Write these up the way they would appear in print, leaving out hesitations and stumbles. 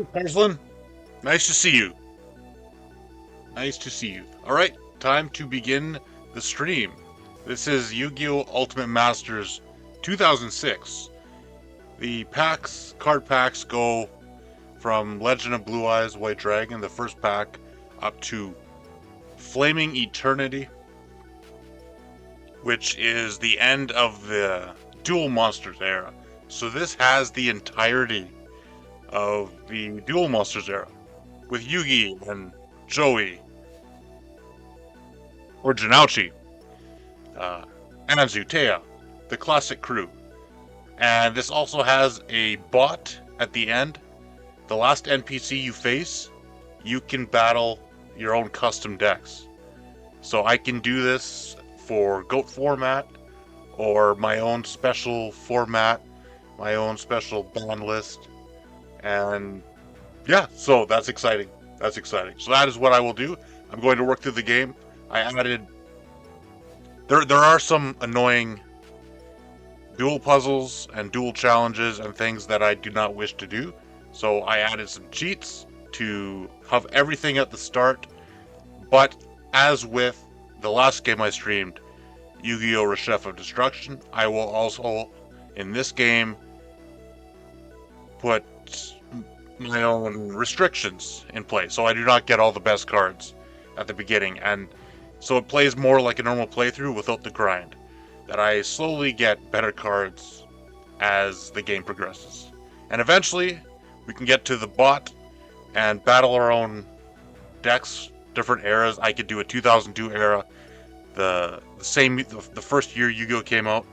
Penslin, nice to see you. Nice to see you. Alright, time to begin the stream. This is Yu-Gi-Oh! Ultimate Masters 2006. The card packs go from Legend of Blue Eyes White Dragon, the first pack, up to Flaming Eternity, which is the end of the Duel Monsters era. So this has the entirety of the Duel Monsters era, with Yugi and Joey, or Janauchi, Anzu, Tea, the classic crew. And this also has a bot at the end. The last NPC you face, you can battle your own custom decks. So I can do this for GOAT format, or my own special format, my own special ban list. And yeah, so that's exciting. That's exciting. So that is what I will do. I'm going to work through the game. I added... There are some annoying duel puzzles and duel challenges and things that I do not wish to do. So I added some cheats to have everything at the start. But as with the last game I streamed, Yu-Gi-Oh! Reshef of Destruction, I will also, in this game, put my own restrictions in place. So I do not get all the best cards at the beginning. And so it plays more like a normal playthrough without the grind. That I slowly get better cards as the game progresses. And eventually, we can get to the bot and battle our own decks, different eras. I could do a 2002 era, the first year Yu-Gi-Oh! Came out,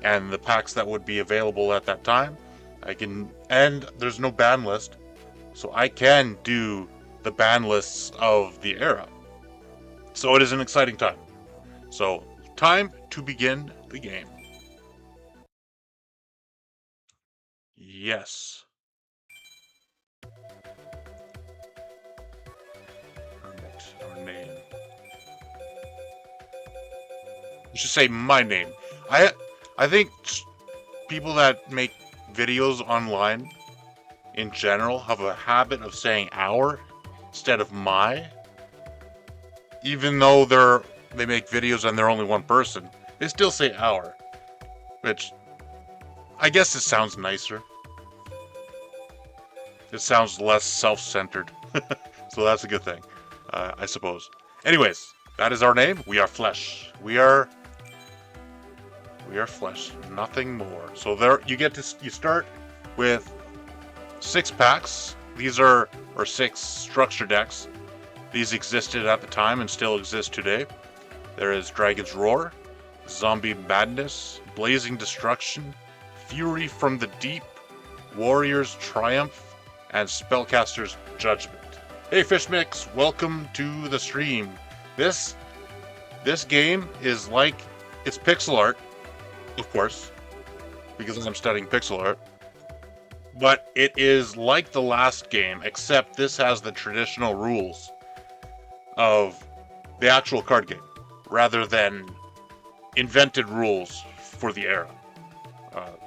and the packs that would be available at that time. And there's no ban list, so I can do the ban lists of the era. So it is an exciting time. So, time to begin the game. Yes. Alright, our name. You should say my name. I think people that make videos online in general have a habit of saying our instead of my. Even though they make videos and they're only one person, they still say our, which I guess it sounds nicer. It sounds less self-centered, so that's a good thing, I suppose. Anyways, that is our name. We are Flesh. We are Flesh. Nothing more. So there, you start with 6 packs. These are 6 structure decks. These existed at the time and still exist today. There is Dragon's Roar, Zombie Madness, Blazing Destruction, Fury from the Deep, Warrior's Triumph, and Spellcaster's Judgment. Hey Fishmix, welcome to the stream. This game is like, it's pixel art, of course, because I'm studying pixel art. But it is like the last game, except this has the traditional rules of the actual card game, rather than invented rules for the era.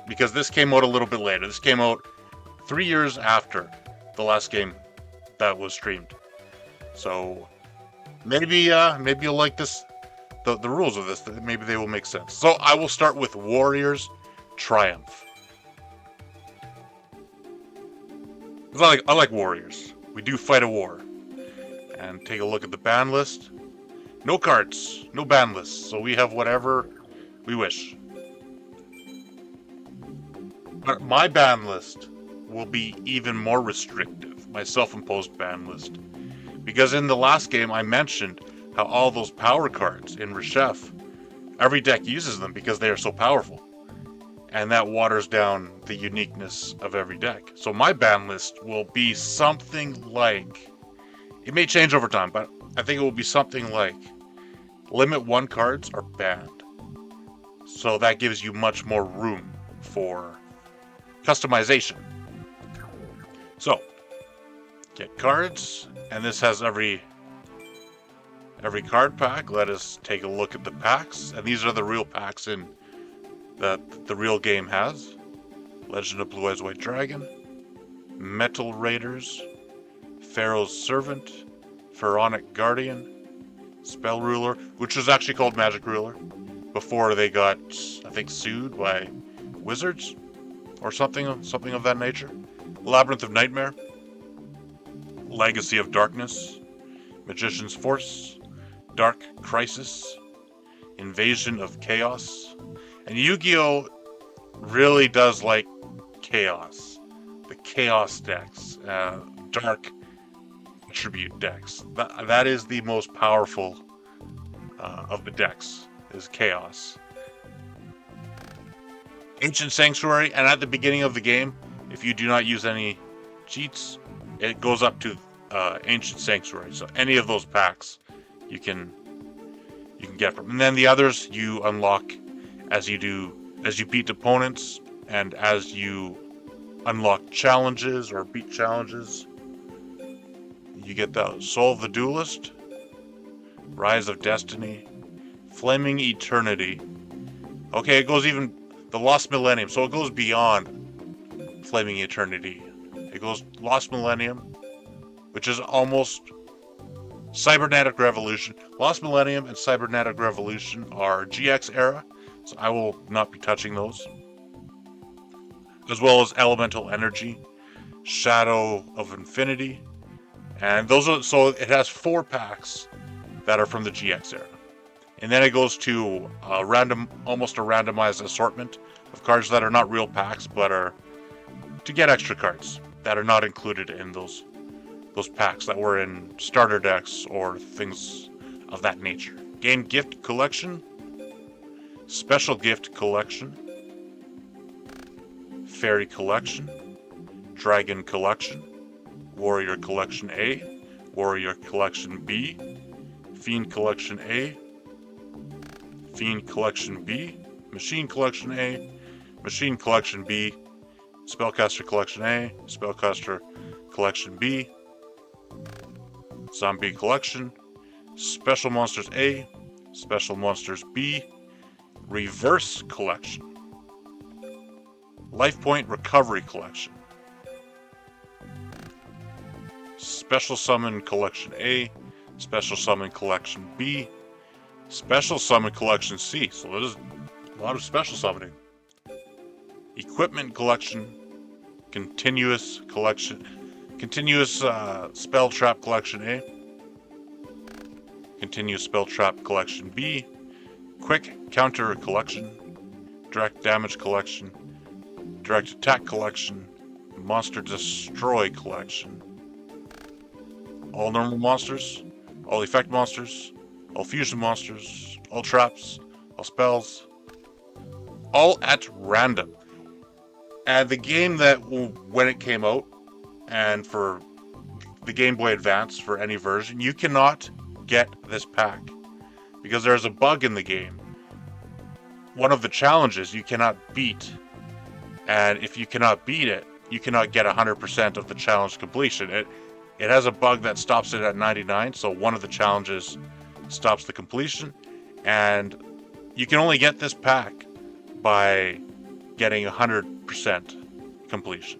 Because this came out a little bit later. This came out 3 years after the last game that was streamed. So maybe you'll like this, the rules of this. Maybe they will make sense. So I will start with Warrior's Triumph. I like Warriors. We do fight a war. And take a look at the ban list. No cards, no ban lists, so we have whatever we wish. But my ban list will be even more restrictive, my self-imposed ban list. Because in the last game I mentioned how all those power cards in Reshef, every deck uses them because they are so powerful. And that waters down the uniqueness of every deck. So my ban list will be something like... It may change over time, but I think it will be something like Limit 1 cards are banned. So that gives you much more room for customization. So, get cards, and this has every card pack. Let us take a look at the packs, and these are the real packs that the real game has. Legend of Blue Eyes White Dragon, Metal Raiders, Pharaoh's Servant, Pharaonic Guardian, Spell Ruler, which was actually called Magic Ruler before they got, I think, sued by Wizards or something of that nature. Labyrinth of Nightmare, Legacy of Darkness, Magician's Force, Dark Crisis, Invasion of Chaos. And Yu-Gi-Oh! Really does like chaos. The chaos decks, dark attribute decks. That is the most powerful of the decks, is chaos. Ancient Sanctuary, and at the beginning of the game, if you do not use any cheats, it goes up to Ancient Sanctuary. So any of those packs you can get from. And then the others you unlock as you beat opponents and as you unlock challenges or beat challenges. You get the Soul of the Duelist, Rise of Destiny, Flaming Eternity. Okay, it goes even the Lost Millennium, so it goes beyond Flaming Eternity. It goes Lost Millennium, which is almost Cybernetic Revolution. Lost Millennium and Cybernetic Revolution are GX era, so I will not be touching those. As well as Elemental Energy, Shadow of Infinity, and those are, so it has 4 packs that are from the GX era. And then it goes to almost a randomized assortment of cards that are not real packs, but are to get extra cards that are not included in those packs that were in starter decks or things of that nature. Game Gift Collection, Special Gift Collection, Fairy Collection, Dragon Collection, Warrior Collection A, Warrior Collection B, Fiend Collection A, Fiend Collection B, Machine Collection A, Machine Collection B, Spellcaster Collection A, Spellcaster Collection B, Zombie Collection, Special Monsters A, Special Monsters B, Reverse Collection, Life Point Recovery Collection, Special Summon Collection A, Special Summon Collection B, Special Summon Collection C. So there's a lot of special summoning. Equipment Collection, Continuous Collection, Continuous Spell Trap Collection A, Continuous Spell Trap Collection B, Quick Counter Collection, Direct Damage Collection, Direct Attack Collection, Monster Destroy Collection. All normal monsters, all effect monsters, all fusion monsters, all traps, all spells, all at random. And the game that, when it came out, and for the Game Boy Advance, for any version, you cannot get this pack because there's a bug in the game. One of the challenges you cannot beat, and if you cannot beat it, you cannot get 100% of the challenge completion. It has a bug that stops it at 99, so one of the challenges stops the completion, and you can only get this pack by getting 100% completion.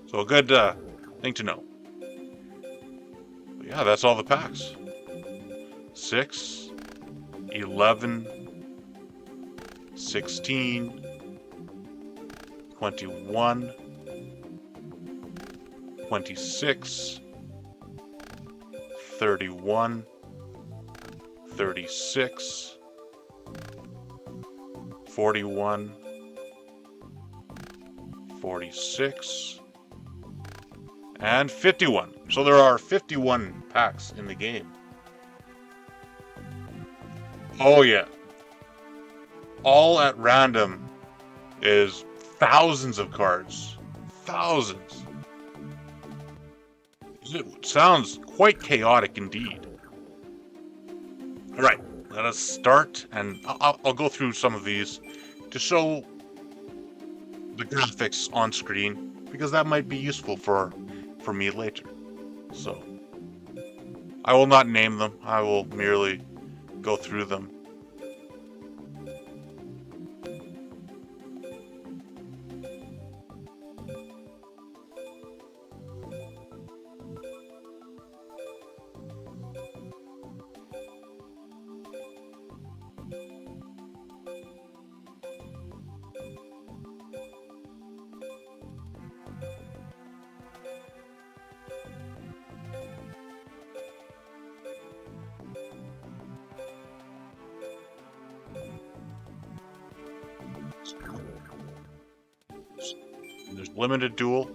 So a good thing to know. But yeah, that's all the packs. 6, 11, 16, 21, 26, 31, 36, 41, 46, and 51. So there are 51 packs in the game. Oh yeah. All at random is thousands of cards. Thousands. It sounds quite chaotic indeed. Alright, let us start, and I'll go through some of these to show the graphics on screen, because that might be useful for me later. So, I will not name them, I will merely go through them. limited duel.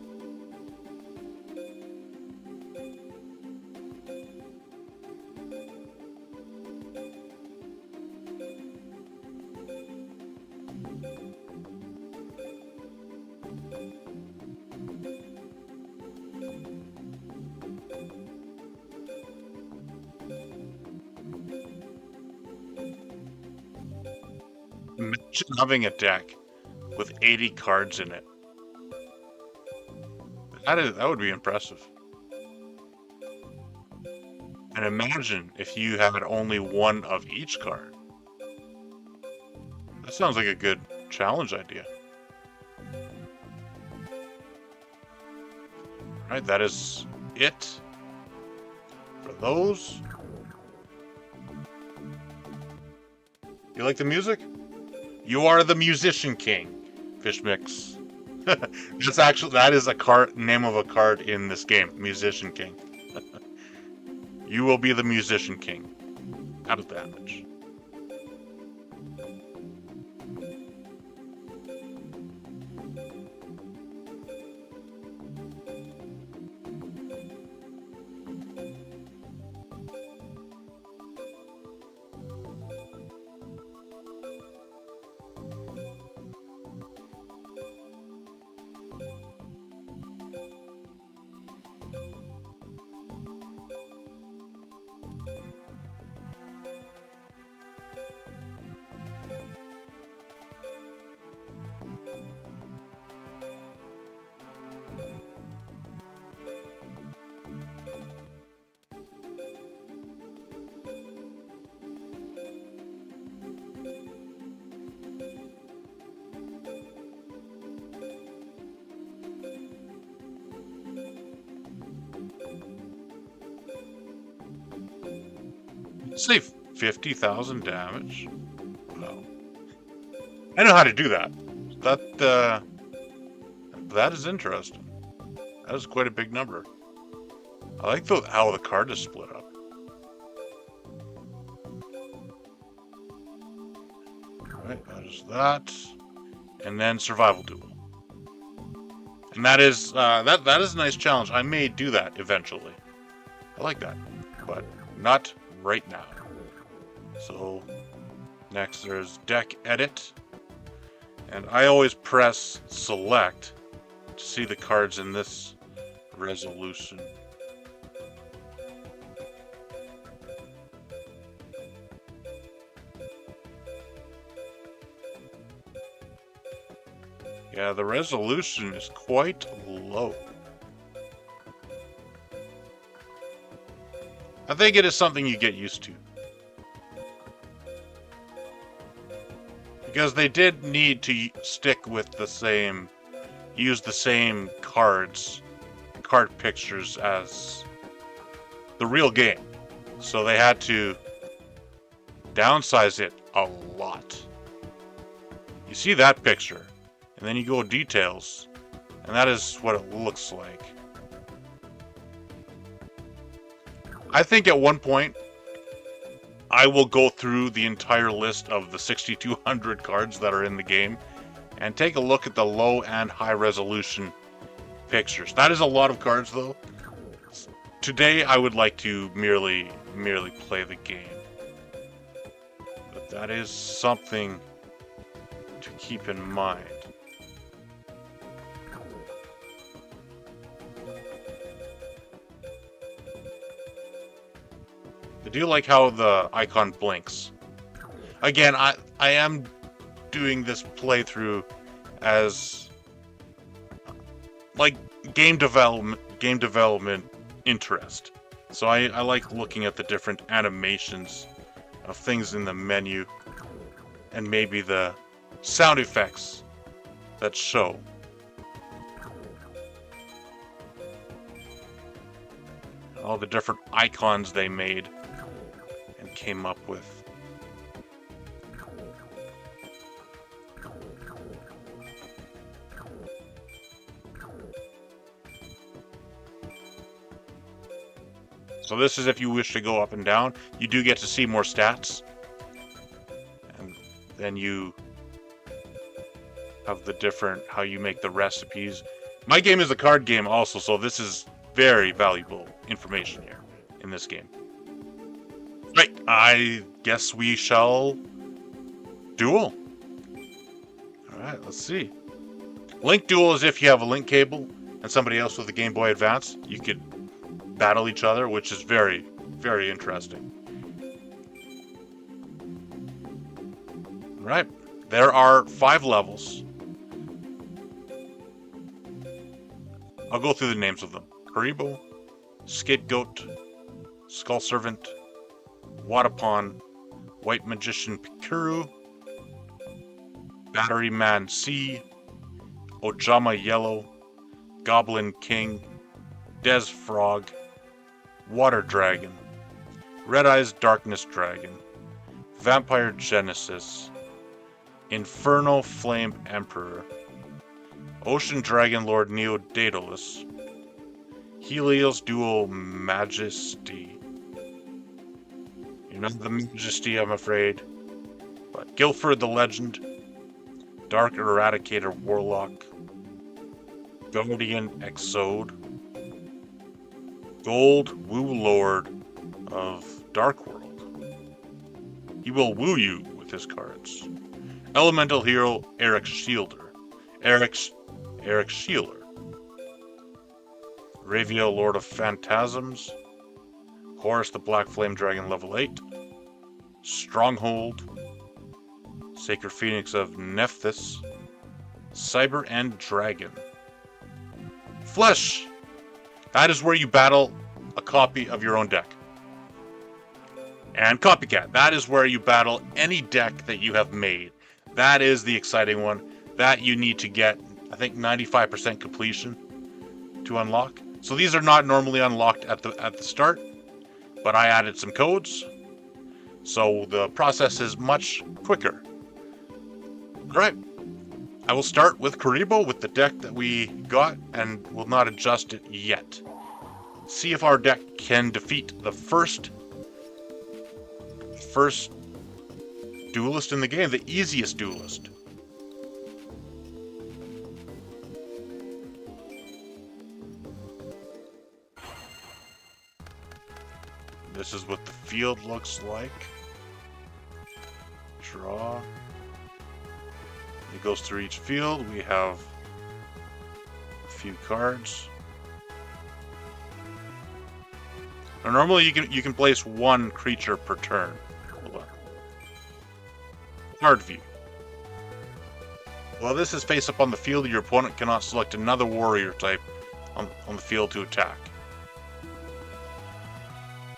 Imagine having a deck with 80 cards in it. That would be impressive. And imagine if you had only one of each card. That sounds like a good challenge idea. Alright, that is it for those. You like the music? You are the musician king, Fish Mix. That is a card name of a card in this game, Musician King. You will be the Musician King. Out of damage. Say 50,000 damage. Wow. I know how to do that. That is interesting. That is quite a big number. I like how the card is split up. Alright, that is that. And then survival duel. And that is that is a nice challenge. I may do that eventually. I like that. But not right now. So next there's deck edit. And I always press select to see the cards in this resolution. Yeah, the resolution is quite low. I think it is something you get used to. Because they did need to stick with the same, use the same card pictures as the real game. So they had to downsize it a lot. You see that picture, and then you go details, and that is what it looks like. I think at one point, I will go through the entire list of the 6,200 cards that are in the game and take a look at the low and high resolution pictures. That is a lot of cards, though. Today, I would like to merely play the game. But that is something to keep in mind. I do like how the icon blinks. Again, I am doing this playthrough as like game development interest. So I like looking at the different animations of things in the menu and maybe the sound effects that show. All the different icons they made and came up with. So this is if you wish to go up and down. You do get to see more stats. And then you have the different, how you make the recipes. My game is a card game also, so this is very valuable information here in this game. Right, I guess we shall duel. Alright, let's see. Link duel is if you have a link cable and somebody else with a Game Boy Advance. You could battle each other, which is very, very interesting. Right, there are 5 levels. I'll go through the names of them. Kuriboh, Scapegoat, Skull Servant, Wadapon, White Magician Pikuru, Battery Man C, Ojama Yellow, Goblin King, Des Frog, Water Dragon, Red Eyes Darkness Dragon, Vampire Genesis, Inferno Flame Emperor, Ocean Dragon Lord Neo Daedalus, Helios Dual Majesty. You're not the Majesty, I'm afraid. But Guilford the Legend, Dark Eradicator Warlock, Guardian Exode, Gold Woo Lord of Dark World. He will woo you with his cards. Elemental Hero Eric Shielder. Eric Shieler. Ravio Lord of Phantasms. Horus the Black Flame Dragon level 8. Stronghold. Sacred Phoenix of Nephthys. Cyber End Dragon. Flesh! That is where you battle a copy of your own deck. And Copycat. That is where you battle any deck that you have made. That is the exciting one. That you need to get, I think, 95% completion to unlock. So these are not normally unlocked at the start, but I added some codes, so the process is much quicker. Alright, I will start with Kuriboh with the deck that we got, and will not adjust it yet. See if our deck can defeat the first duelist in the game, the easiest duelist. This is what the field looks like. Draw. It goes through each field. We have a few cards. Now, normally you can place one creature per turn. Hold on. Card view. While this is face up on the field, your opponent cannot select another warrior type on the field to attack.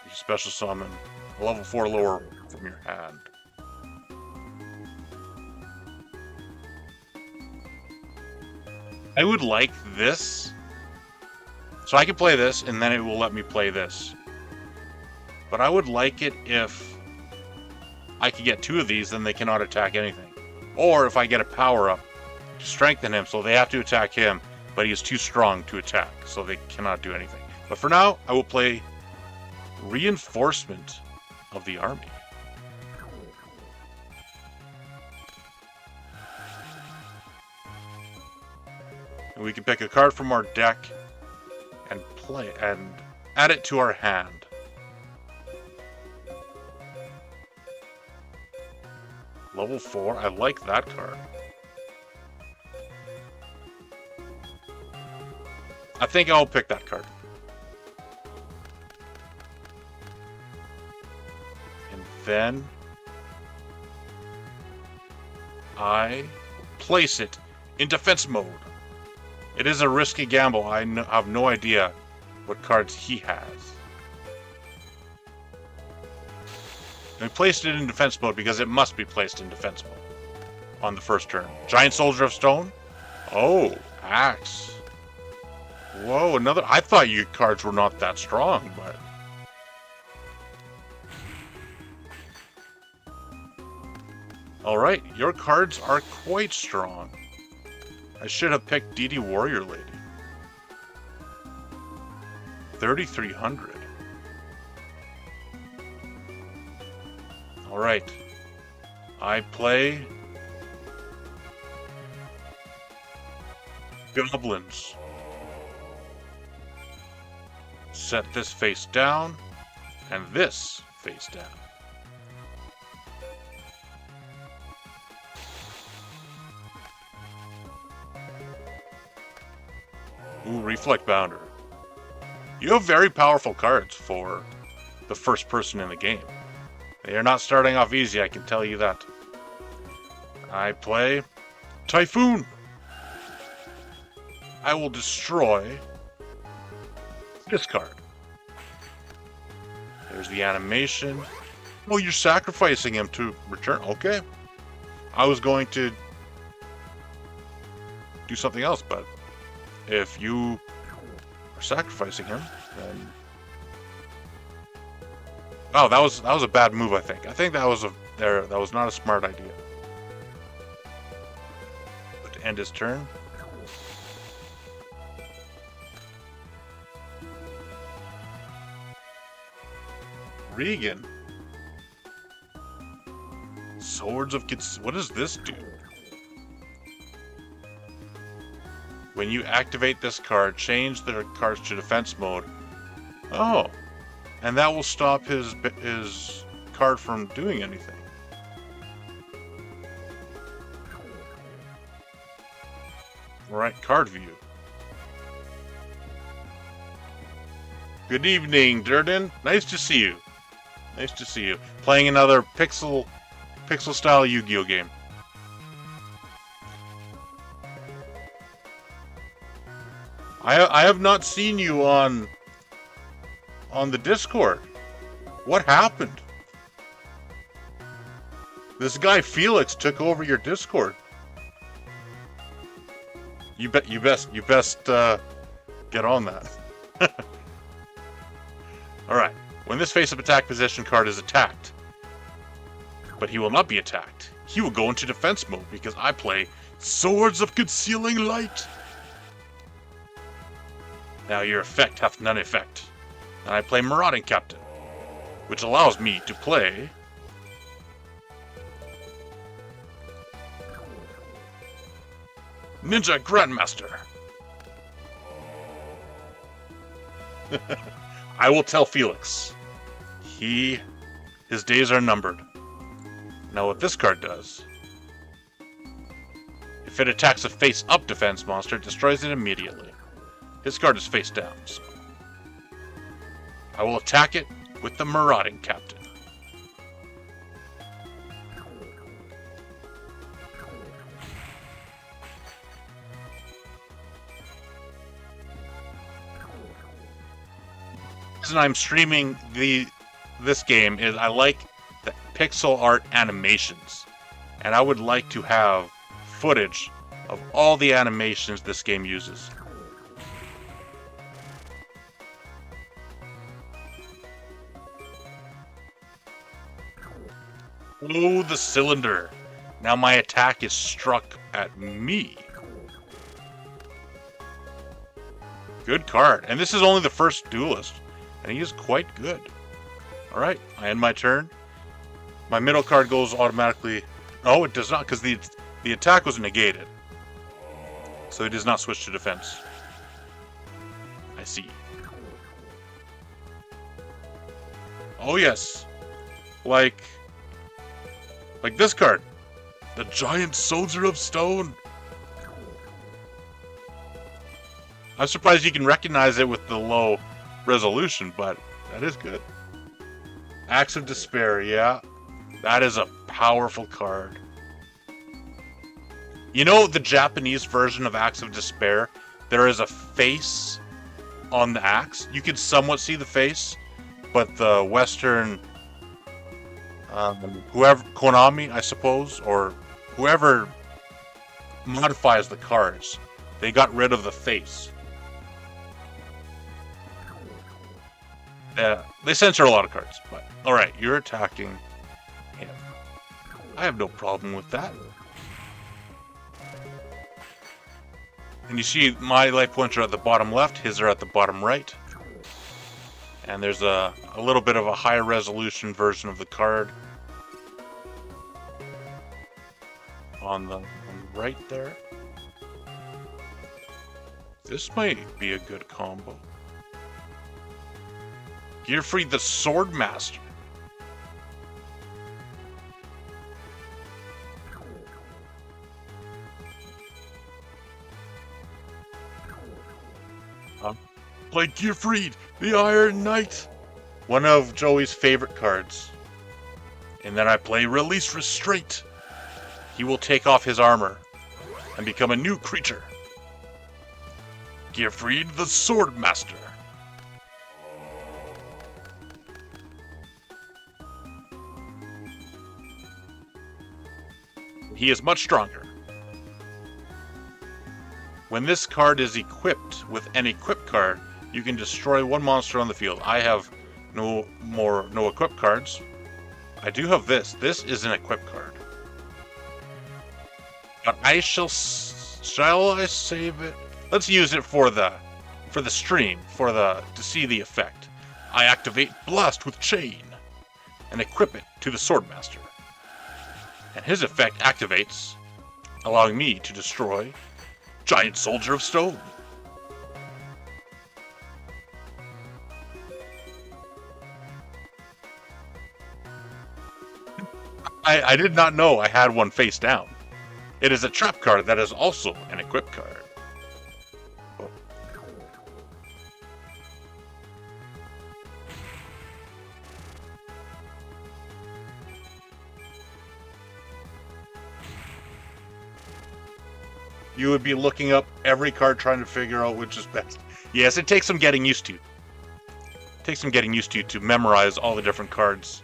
You special summon a level 4 lower from your hand. I would like this. So I can play this, and then it will let me play this. But I would like it if I could get 2 of these, then they cannot attack anything. Or if I get a power-up to strengthen him, so they have to attack him, but he is too strong to attack, so they cannot do anything. But for now, I will play Reinforcement of the Army. And we can pick a card from our deck and play and add it to our hand. Level 4, I like that card. I think I'll pick that card. And then I place it in defense mode. It is a risky gamble. I have no idea what cards he has. And I placed it in defense mode because it must be placed in defense mode on the first turn. Giant Soldier of Stone. Oh, Axe. Whoa, another. I thought your cards were not that strong, but. Alright, your cards are quite strong. I should have picked DD Warrior Lady. 3,300. Alright. I play Goblins. set this face down and this face down. Ooh, Reflect Bounder. You have very powerful cards for the first person in the game. They are not starting off easy, I can tell you that. I play Typhoon. I will destroy this card. There's the animation. Oh, you're sacrificing him to return. Okay. I was going to do something else, but if you are sacrificing him, then... Oh, that was a bad move, I think. I think that was not a smart idea. But to end his turn. Regan. Swords of Kids. What does this do? When you activate this card, change the cards to defense mode. Oh, and that will stop his card from doing anything. Alright, card view. Good evening, Durden. Nice to see you. Nice to see you. Playing another pixel style Yu-Gi-Oh game. I have not seen you on the Discord. What happened? This guy Felix took over your Discord. You best get on that. Alright. When this face-up attack position card is attacked, but he will not be attacked, he will go into defense mode because I play Swords of Concealing Light. Now your effect hath none effect. And I play Marauding Captain, which allows me to play Ninja Grandmaster. I will tell Felix. His days are numbered. Now what this card does, if it attacks a face-up defense monster, it destroys it immediately. His card is face down, so I will attack it with the Marauding Captain. The reason I'm streaming this game is I like the pixel art animations, and I would like to have footage of all the animations this game uses. Oh, the cylinder. Now my attack is struck at me. Good card. And this is only the first duelist, and he is quite good. Alright, I end my turn. My middle card goes automatically... Oh, it does not, because the attack was negated. So it does not switch to defense. I see. Oh yes. Like this card. The Giant Soldier of Stone. I'm surprised you can recognize it with the low resolution, but that is good. Axe of Despair, yeah. That is a powerful card. You know the Japanese version of Axe of Despair? There is a face on the axe. You can somewhat see the face, but the Western... whoever, Konami, I suppose, or whoever modifies the cards, they got rid of the face. They censor a lot of cards, but alright, you're attacking him. I have no problem with that. And you see my life points are at the bottom left, his are at the bottom right. And there's a little bit of a higher resolution version of the card on the right there. This might be a good combo. Gearfried the Swordmaster. Play Gearfried the Iron Knight, one of Joey's favorite cards. And then I play Release Restraint. He will take off his armor and become a new creature. Gearfried the Swordmaster. He is much stronger. When this card is equipped with an equip card, you can destroy one monster on the field. I have no equip cards. I do have this. This is an equip card. But shall I save it? Let's use it for the stream, to see the effect. I activate Blast with Chain and equip it to the Swordmaster. And his effect activates, allowing me to destroy Giant Soldier of Stone. I did not know I had one face down. It is a trap card that is also an equip card. Oh. You would be looking up every card trying to figure out which is best. Yes, it takes some getting used to. It takes some getting used to memorize all the different cards.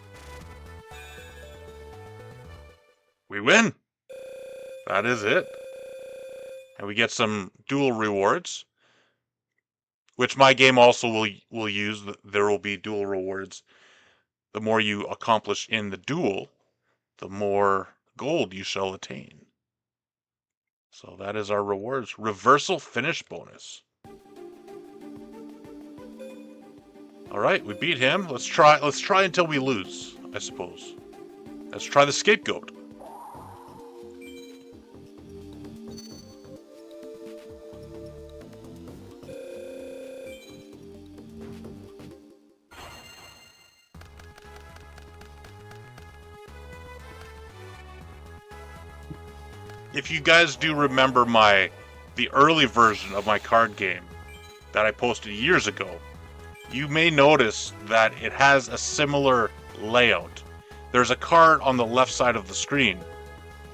We win! That is it. And we get some duel rewards, which my game also will use. There will be duel rewards. The more you accomplish in the duel, the more gold you shall attain. So that is our rewards. Reversal finish bonus. All right, we beat him. Let's try until we lose, I suppose. Let's try the Scapegoat. If you guys do remember the early version of my card game that I posted years ago, you may notice that it has a similar layout. There's a card on the left side of the screen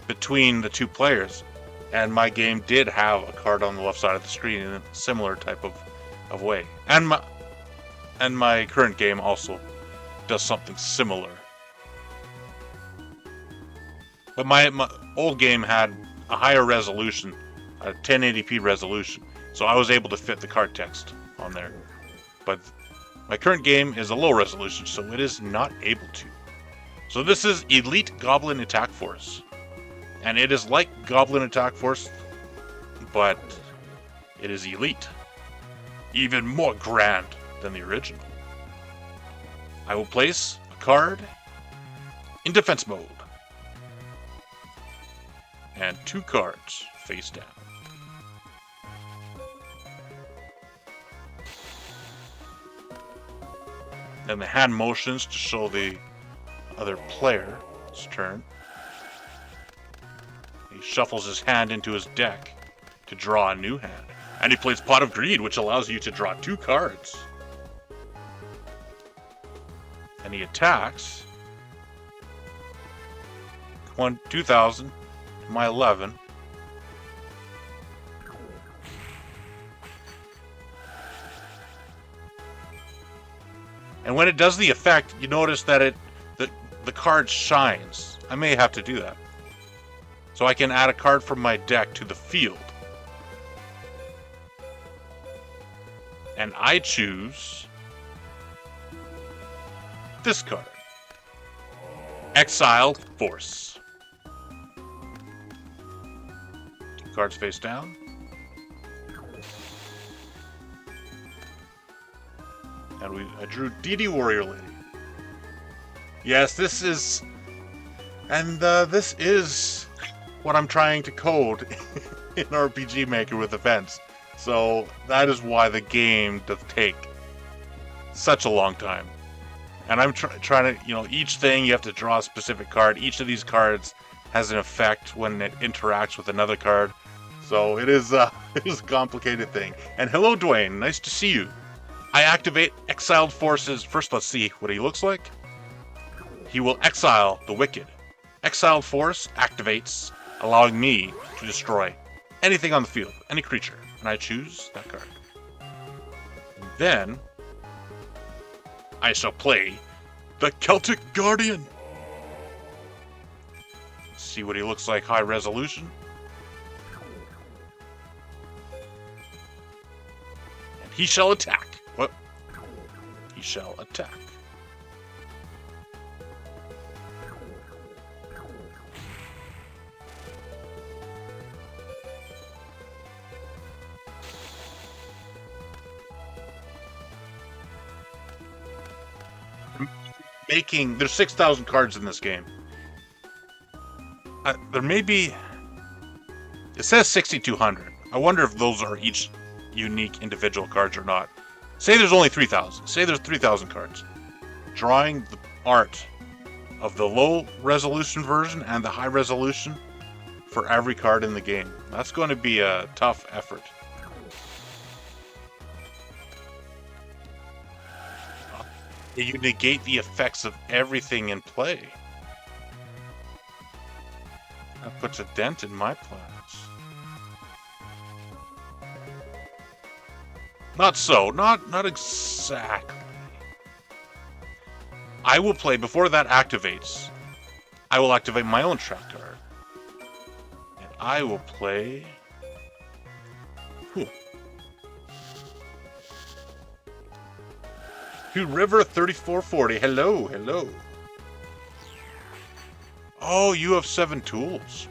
between the two players, and my game did have a card on the left side of the screen in a similar type of way. And my current game also does something similar. But my old game had a higher resolution, a 1080p resolution, so I was able to fit the card text on there. But my current game is a low resolution, so it is not able to. So this is Elite Goblin Attack Force. And it is like Goblin Attack Force, but it is elite. Even more grand than the original. I will place a card in defense mode. And 2 cards face down. Then the hand motions to show the other player's turn. He shuffles his hand into his deck to draw a new hand. And he plays Pot of Greed, which allows you to draw 2 cards. And he attacks 2,000 to my 11. And when it does the effect, you notice that the card shines. I may have to do that. So I can add a card from my deck to the field. And I choose this card. Exile Force. 2 cards face down. And I drew DD Warrior Lady. Yes, this is... And this is what I'm trying to code in RPG Maker with events. So that is why the game does take such a long time. And I'm trying to, each thing you have to draw a specific card. Each of these cards has an effect when it interacts with another card. So it is, it is a complicated thing. And hello, Dwayne. Nice to see you. I activate exiled forces. First, let's see what he looks like. He will exile the wicked. Exiled force activates, allowing me to destroy anything on the field, any creature. And I choose that card. And then I shall play the Celtic Guardian. Let's see what he looks like, high resolution. And he shall attack. What? He shall attack. There's 6,000 cards in this game. There may be. It says 6,200. I wonder if those are each unique individual cards or not. Say there's only 3,000. Say there's 3,000 cards. Drawing the art of the low resolution version and the high resolution for every card in the game. That's going to be a tough effort. You negate the effects of everything in play. That puts a dent in my plans. Not so. Not exactly. I will play, before that activates, I will activate my own trap card. And I will play... To River 3440. Hello, hello. Oh, you have 7 tools.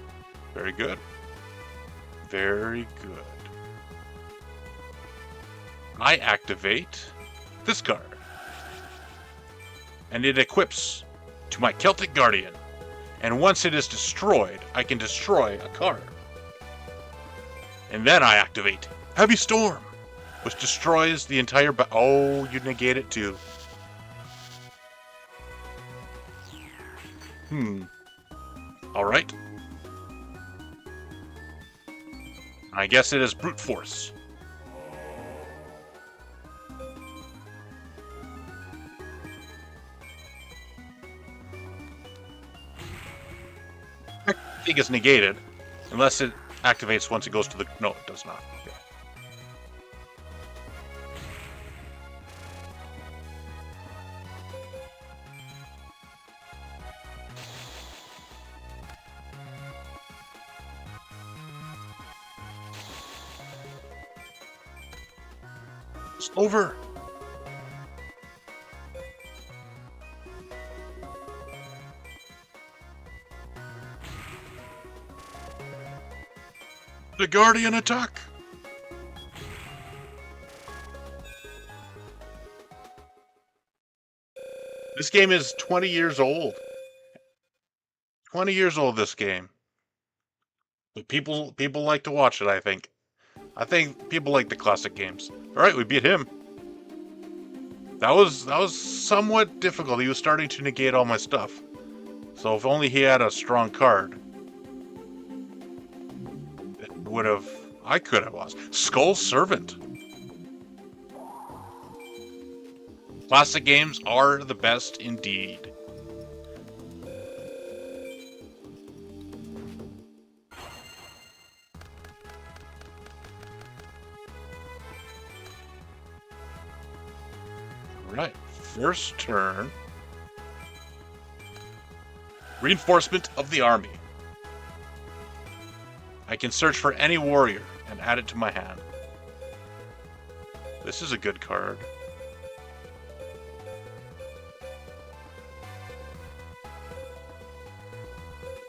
Very good. Very good. I activate this card. And it equips to my Celtic Guardian. And once it is destroyed, I can destroy a card. And then I activate Heavy Storm, which destroys the entire oh, you negate it too. Alright. I guess it is brute force. I think it's negated, unless it activates once it goes to the... No, it does not. Okay. It's over. The Guardian attack. This game is 20 years old. 20 years old, this game. But people like to watch it, I think. I think people like the classic games. Alright, we beat him. That was somewhat difficult. He was starting to negate all my stuff. So if only he had a strong card, I could have lost. Skull Servant. Classic games are the best indeed. Right, first turn. Reinforcement of the army. I can search for any warrior and add it to my hand. This is a good card.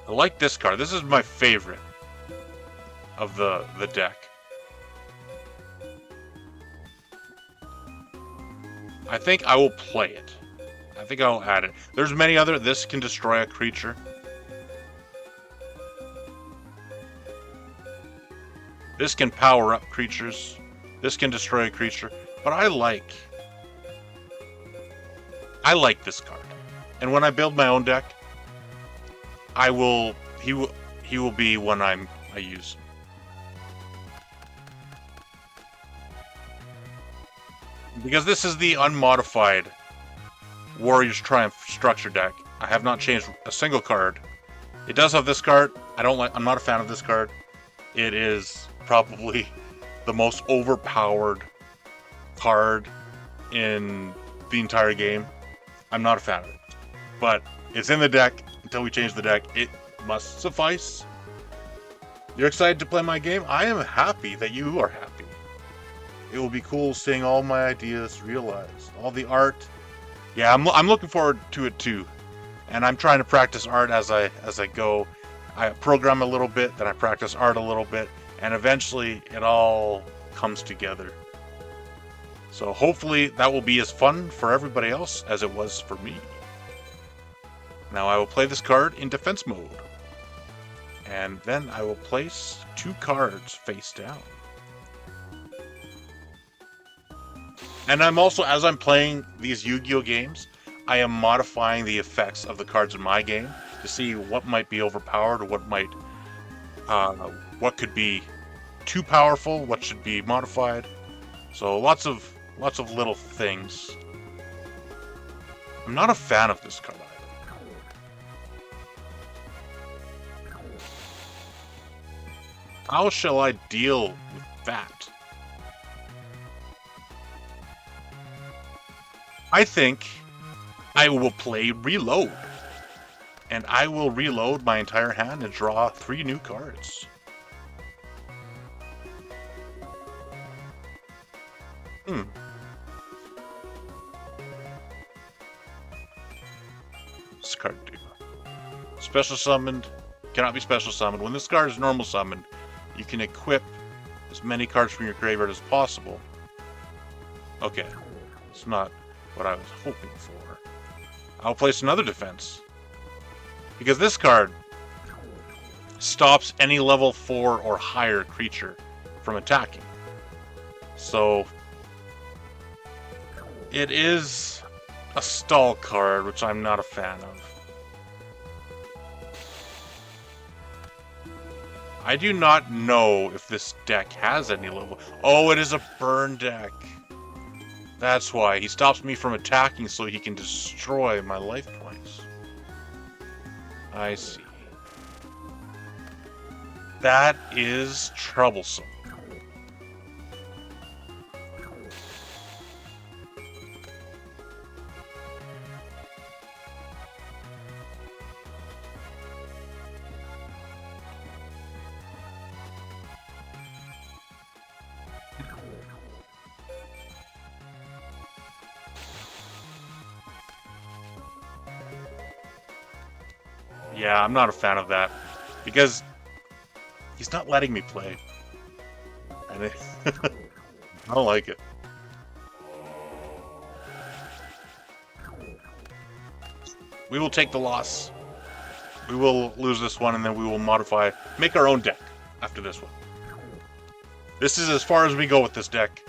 I like this card. This is my favorite of the deck. I think I will play it. I think I'll add it. There's many other. This can destroy a creature. This can power up creatures. This can destroy a creature. But I like I like this card. And when I build my own deck, he will be one I use. Because this is the unmodified Warriors Triumph structure deck. I have not changed a single card. It does have this card. I'm not a fan of this card. It is probably the most overpowered card in the entire game. I'm not a fan of it. But it's in the deck. Until we change the deck, it must suffice. You're excited to play my game? I am happy that you are happy. It will be cool seeing all my ideas realized. All the art. Yeah, I'm looking forward to it too. And I'm trying to practice art as I go. I program a little bit, then I practice art a little bit, and eventually it all comes together. So hopefully that will be as fun for everybody else as it was for me. Now I will play this card in defense mode. And then I will place 2 cards face down. And I'm also, as I'm playing these Yu-Gi-Oh games, I am modifying the effects of the cards in my game to see what might be overpowered or what could be too powerful, what should be modified. So lots of little things. I'm not a fan of this card either. How shall I deal with that? I think I will play Reload. And I will reload my entire hand and draw 3 new cards. This card do. Special summoned. Cannot be special summoned. When this card is normal summoned, you can equip as many cards from your graveyard as possible. Okay. It's not what I was hoping for. I'll place another defense. Because this card stops any level 4 or higher creature from attacking. So it is a stall card, which I'm not a fan of. I do not know if this deck has any level. Oh, it is a burn deck. That's why. He stops me from attacking so he can destroy my life points. I see. That is troublesome. Yeah, I'm not a fan of that. Because he's not letting me play. And I don't like it. We will take the loss. We will lose this one, and then we will make our own deck after this one. This is as far as we go with this deck.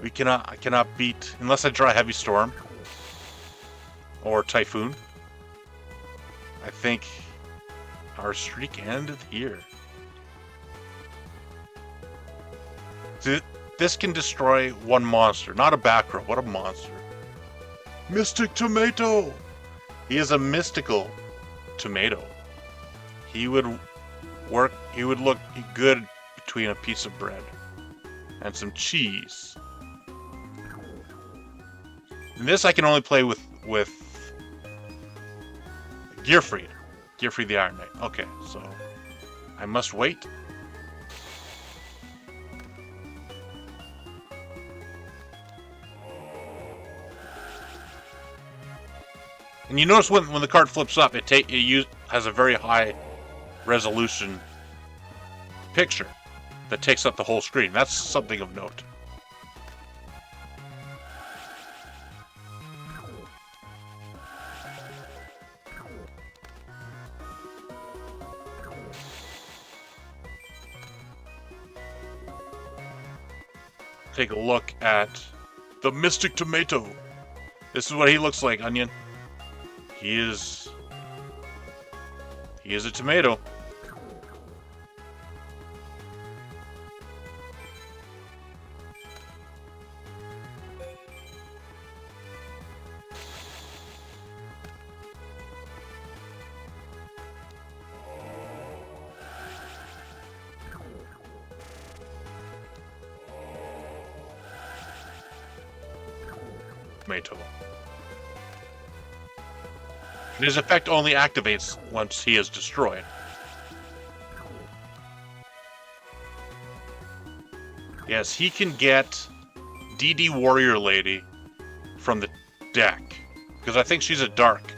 I cannot beat, unless I draw Heavy Storm. Or Typhoon. I think our streak ended here. This can destroy one monster, not a back row. What a monster. Mystic Tomato! He is a mystical tomato. He would look good between a piece of bread and some cheese. And this I can only play with Gearfried. Gearfried the Iron Knight. Okay, so I must wait. And you notice when the card flips up, it has a very high resolution picture that takes up the whole screen. That's something of note. Take a look at the Mystic Tomato. This is what he looks like, Onion. He is a tomato. Tomato. His effect only activates once he is destroyed. Yes, he can get DD Warrior Lady from the deck, because I think she's a dark.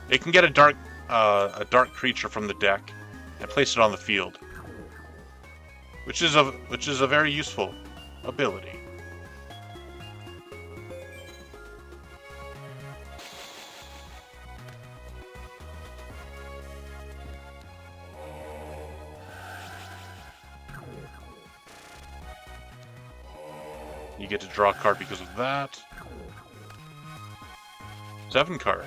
It can get a dark creature from the deck and place it on the field, which is a very useful ability. You get to draw a card because of that. 7 cards.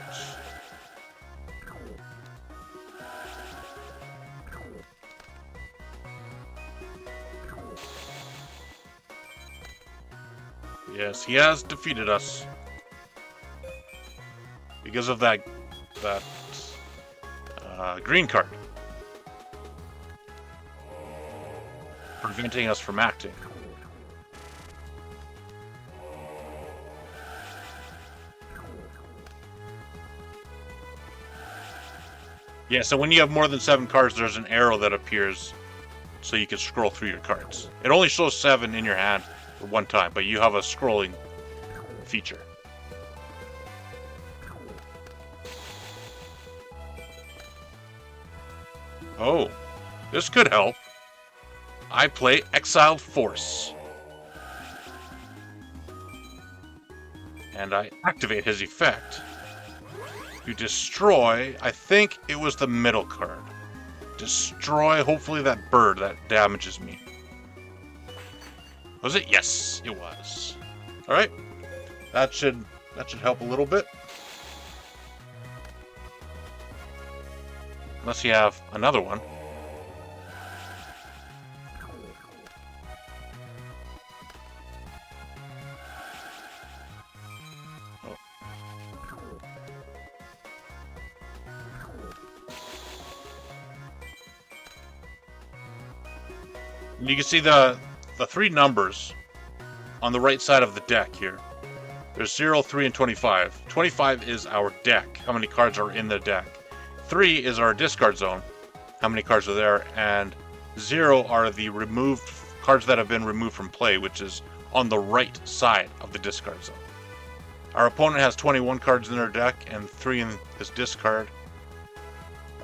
Yes, he has defeated us. Because of that green card. Preventing us from acting. Yeah, so when you have more than 7 cards, there's an arrow that appears so you can scroll through your cards. It only shows 7 in your hand at one time, but you have a scrolling feature. Oh, this could help. I play Exiled Force. And I activate his effect. You destroy, I think it was the middle card. Destroy, hopefully, that bird that damages me. Was it? Yes, it was. Alright. That should help a little bit. Unless you have another one. You can see the 3 numbers on the right side of the deck here. There's 0, 3, and 25. 25 is our deck, how many cards are in the deck. 3 is our discard zone, how many cards are there. And 0 are the removed cards that have been removed from play, which is on the right side of the discard zone. Our opponent has 21 cards in their deck and 3 in his discard.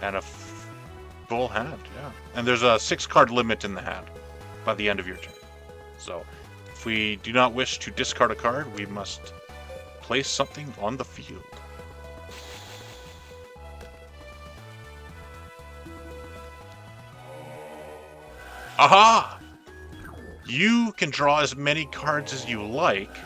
And a full hand, yeah. And there's a 6 card limit in the hand by the end of your turn. So, if we do not wish to discard a card, we must place something on the field. Aha! You can draw as many cards as you like,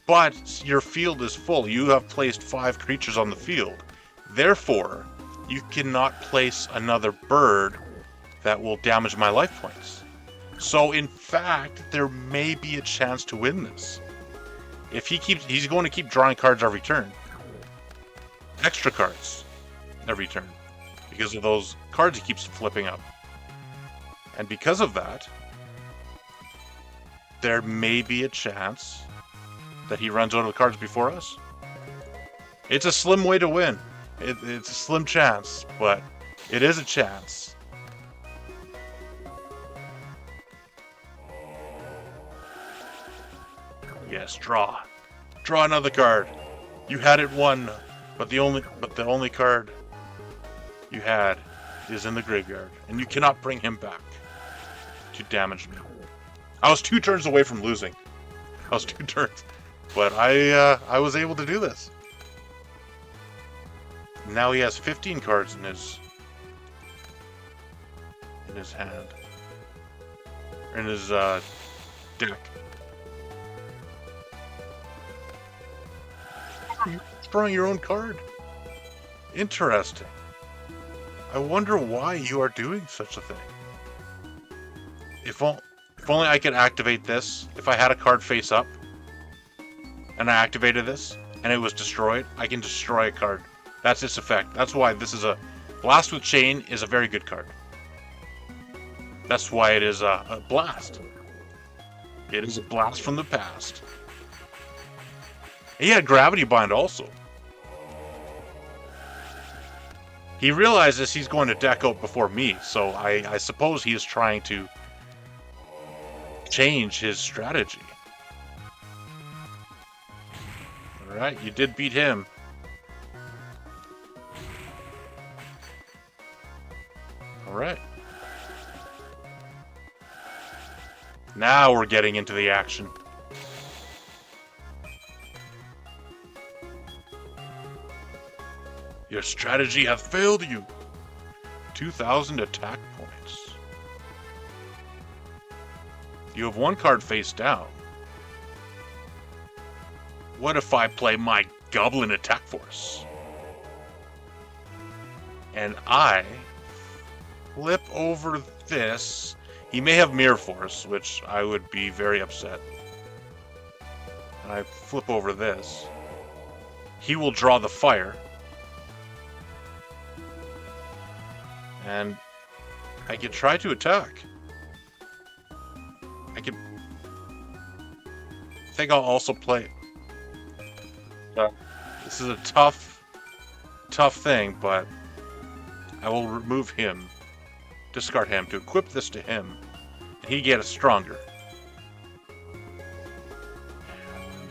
but your field is full. You have placed 5 creatures on the field. Therefore, you cannot place another bird that will damage my life points. So in fact, there may be a chance to win this. If he's going to keep drawing cards every turn. Extra cards every turn. Because of those cards he keeps flipping up. And because of that, there may be a chance that he runs out of cards before us. It's a slim way to win. It's a slim chance, but it is a chance. Yes, draw. Draw another card. You had it won, but the only card you had is in the graveyard, and you cannot bring him back to damage me. I was 2 turns away from losing. I was 2 turns, but I was able to do this. Now he has 15 cards in his hand, in his deck. Drawing your own card. Interesting. I wonder why you are doing such a thing. If only I could activate this. If I had a card face up, and I activated this, and it was destroyed, I can destroy a card. That's its effect. That's why this is a... Blast with Chain is a very good card. That's why it is a blast. It is a blast from the past. He had Gravity Bind also. He realizes he's going to deck out before me, so I suppose he is trying to change his strategy. Alright, you did beat him. Alright. Now we're getting into the action. Your strategy hath failed you. 2,000 attack points. You have one card face down. What if I play my Goblin Attack Force? And I flip over this. He may have Mirror Force, which I would be very upset. And I flip over this. He will draw the fire. And I could try to attack. I think I'll also play... this is a tough thing, but I will remove him, discard him to equip this to him, and he gets stronger. And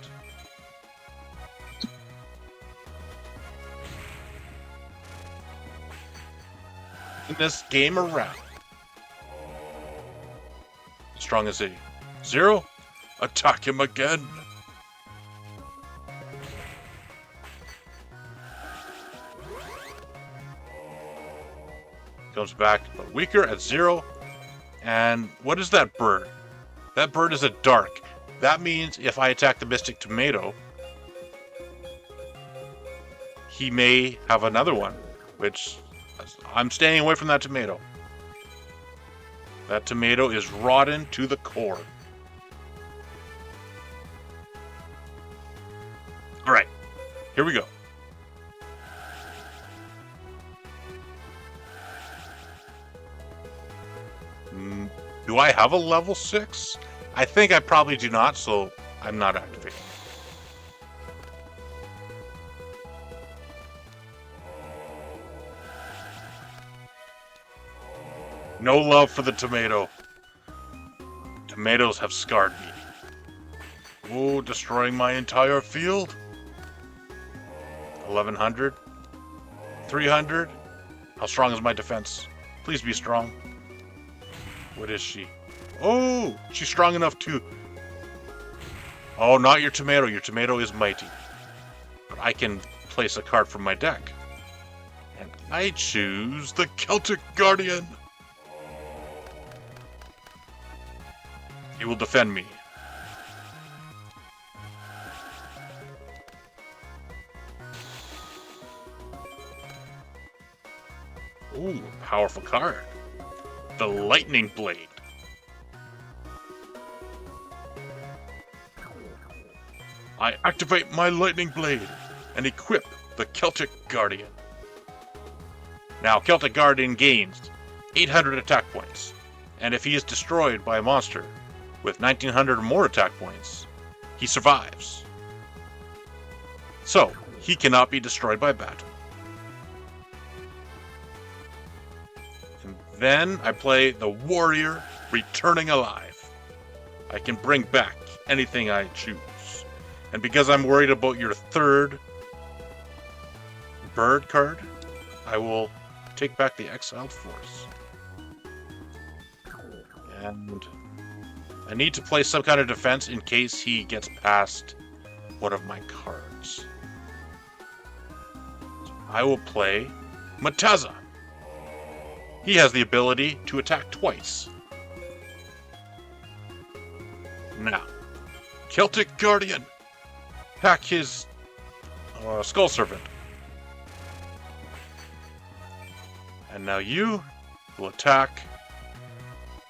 in this game around, strong as he 0, attack him again. Comes back, but weaker at 0. And what is that bird? That bird is a dark. That means if I attack the Mystic Tomato, he may have another one, which I'm staying away from that tomato. That tomato is rotten to the core. Alright, here we go. Do I have a level 6? I think I probably do not, so I'm not activating. No love for the tomato. Tomatoes have scarred me. Oh, destroying my entire field. 1100. 300. How strong is my defense? Please be strong. What is she? Oh, she's strong enough to... Oh, not your tomato. Your tomato is mighty. But I can place a card from my deck. And I choose the Celtic Guardian. He will defend me. Ooh, powerful card. The Lightning Blade. I activate my Lightning Blade and equip the Celtic Guardian. Now, Celtic Guardian gains 800 attack points, and if he is destroyed by a monster with 1900 or more attack points, he survives. So, he cannot be destroyed by battle. And then I play the Warrior Returning Alive. I can bring back anything I choose. And because I'm worried about your third bird card, I will take back the Exiled Force. And I need to play some kind of defense in case he gets past one of my cards. I will play Mataza. He has the ability to attack twice. Now, Celtic Guardian. Pack his Skull Servant. And now you will attack.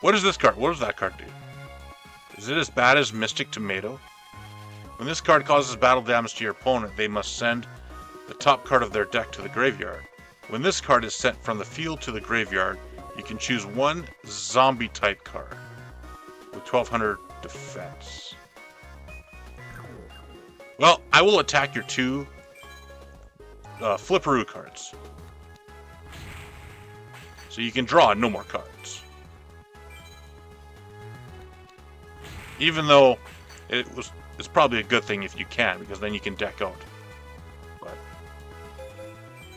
What is this card? What does that card do? Is it as bad as Mystic Tomato? When this card causes battle damage to your opponent, they must send the top card of their deck to the graveyard. When this card is sent from the field to the graveyard, you can choose one zombie type card with 1200 defense. Well, I will attack your two Flipperoo cards. So you can draw no more cards. Even though it's probably a good thing if you can, because then you can deck out. But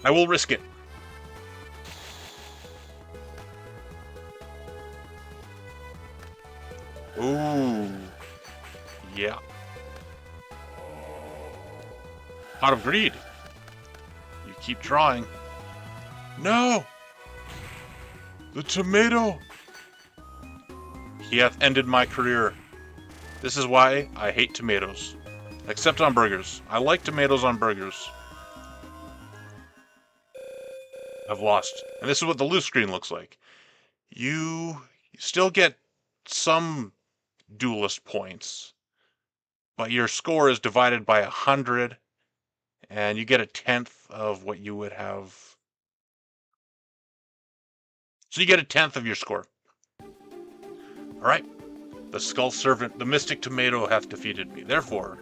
I will risk it. Ooh. Yeah. Out of greed. You keep drawing. No! The tomato! He hath ended my career. This is why I hate tomatoes. Except on burgers. I like tomatoes on burgers. I've lost. And this is what the loose screen looks like. You still get some duelist points, but your score is divided by 100, and you get a 10th of what you would have. So you get a 10th of your score. Alright. The Skull Servant, the Mystic Tomato hath defeated me. Therefore,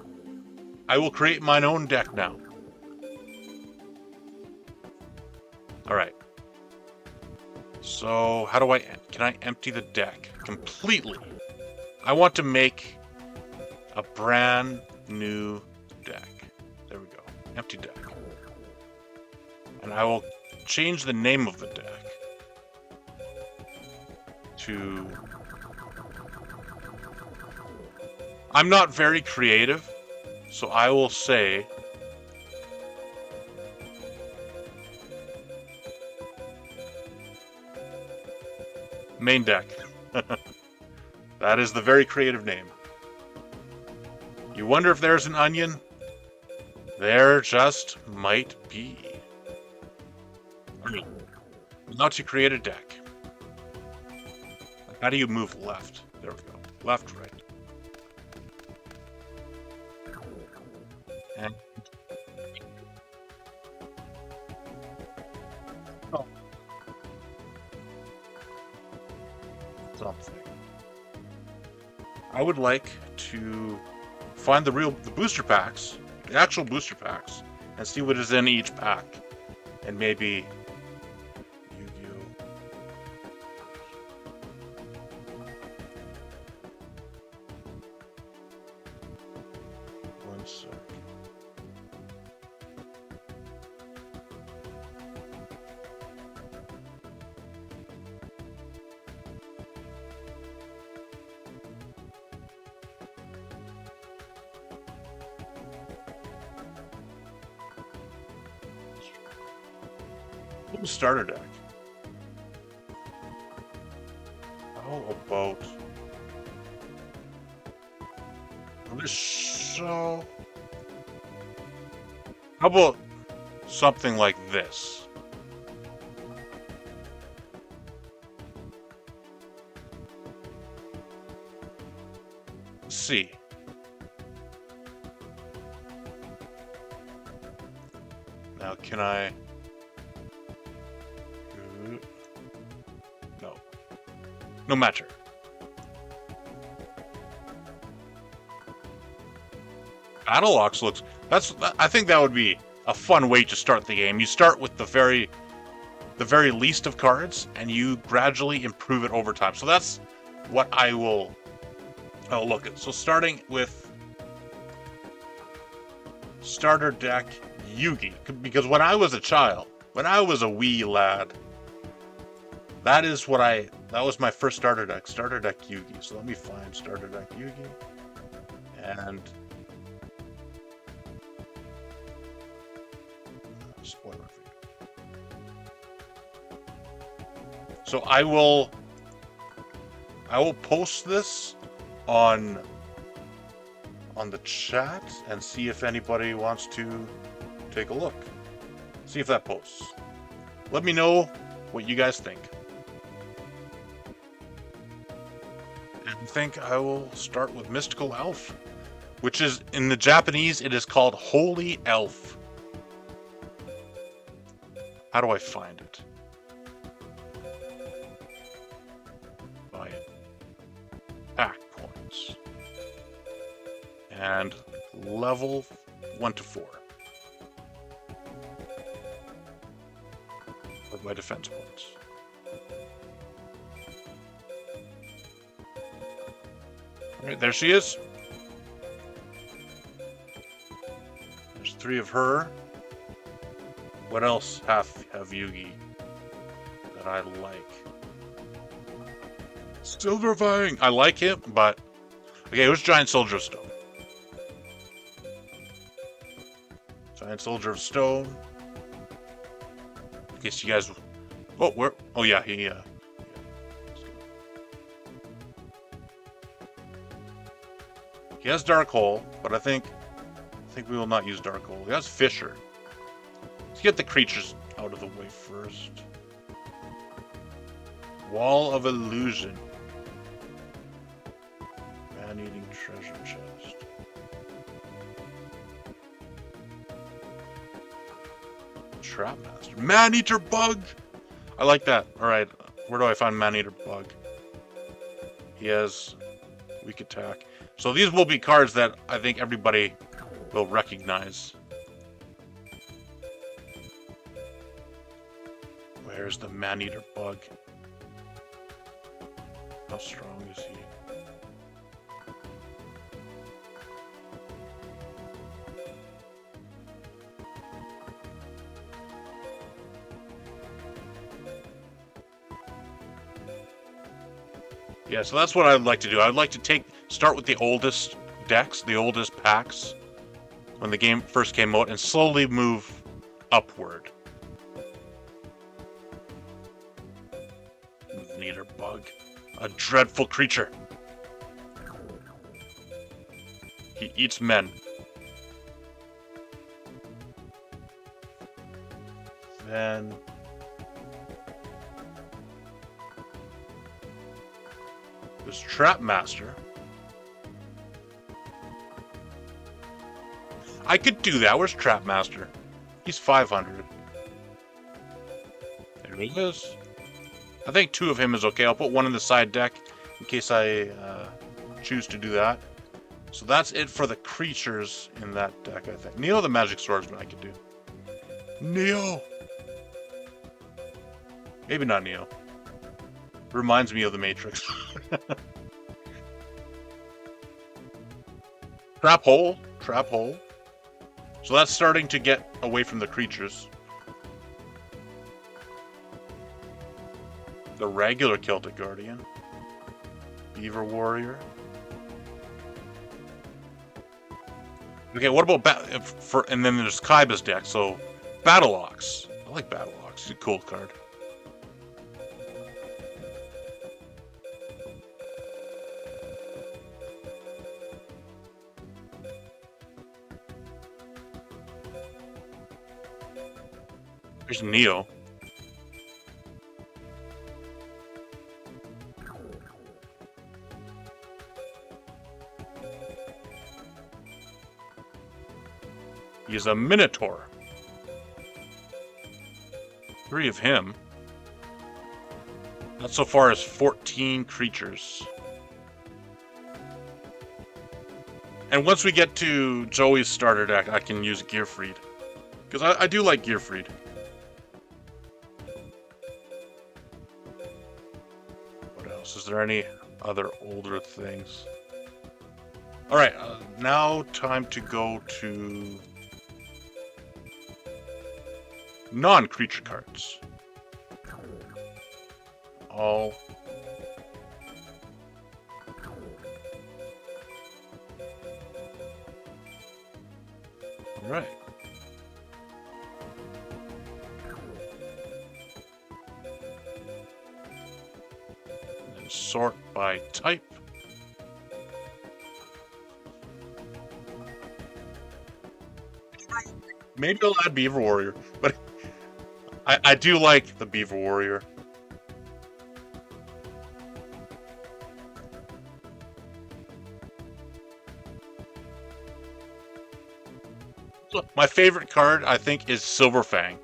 I will create mine own deck now. Alright. So, how do can I empty the deck completely? I want to make a brand new deck. There we go. Empty deck. And I will change the name of the deck to... I'm not very creative, so I will say... Main deck. That is the very creative name. You wonder if there's an onion? There just might be. Now to create a deck. How do you move left? There we go. Left, right. And oh. Something. I would like to find the booster packs, the actual booster packs, and see what is in each pack. And maybe Yu-Gi-Oh! One sec. Starter deck. How about so? How about something like this? Let's see. Now, can I? No. No matter. Battleox looks... I think that would be a fun way to start the game. You start with the very least of cards, and you gradually improve it over time. So that's what I'll look at. So starting with starter deck Yugi, because when I was a child, when I was a wee lad, that was my first starter deck Yugi. So let me find starter deck Yugi, and spoiler for you. So I will post this on the chat and see if anybody wants to take a look. See if that posts. Let me know what you guys think. And I think I will start with Mystical Elf, which is, in the Japanese, it is called Holy Elf. How do I find it? Buy it. Pack points. And level 1 to 4. Or by defense points. Alright, there she is. There's 3 of her. What else have Yugi that I like? Silverfang! I like him, but... Okay, who's Giant Soldier of Stone? Giant Soldier of Stone. In case you guys... Oh, where? Oh, yeah, he... He has Dark Hole, but I think we will not use Dark Hole. He has Fissure. Let's get the creatures out of the way first. Wall of Illusion. Man-eating treasure chest. Trapmaster. Man-eater bug! I like that. Alright, where do I find Man-eater bug? He has weak attack. So these will be cards that I think everybody will recognize. Where's the Man-eater bug? How strong is he? Yeah, so that's what I'd like to do. I'd like to start with the oldest decks, the oldest packs, when the game first came out, and slowly move upward. Man-eater bug. A dreadful creature. He eats men. Then... there's Trapmaster. I could do that. Where's Trapmaster? He's 500. There he is. I think 2 of him is okay. I'll put 1 in the side deck in case I choose to do that. So that's it for the creatures in that deck, I think. Neo the Magic Swordsman I could do. Neo! Maybe not Neo. Reminds me of the Matrix. Trap Hole. Trap Hole. So that's starting to get away from the creatures. The regular Celtic Guardian. Beaver Warrior. Okay, what about and then there's Kaiba's deck, so Battle Ox. I like Battle Ox. He's a cool card. There's Neo. He's a Minotaur. 3 of him. That so far is 14 creatures. And once we get to Joey's starter deck, I can use Gearfried. Because I do like Gearfried. What else? Is there any other older things? Alright, now time to go to non-creature cards. All right. And sort by type. Maybe I'll add Beaver Warrior, but I do like the Beaver Warrior. My favorite card, I think, is Silverfang.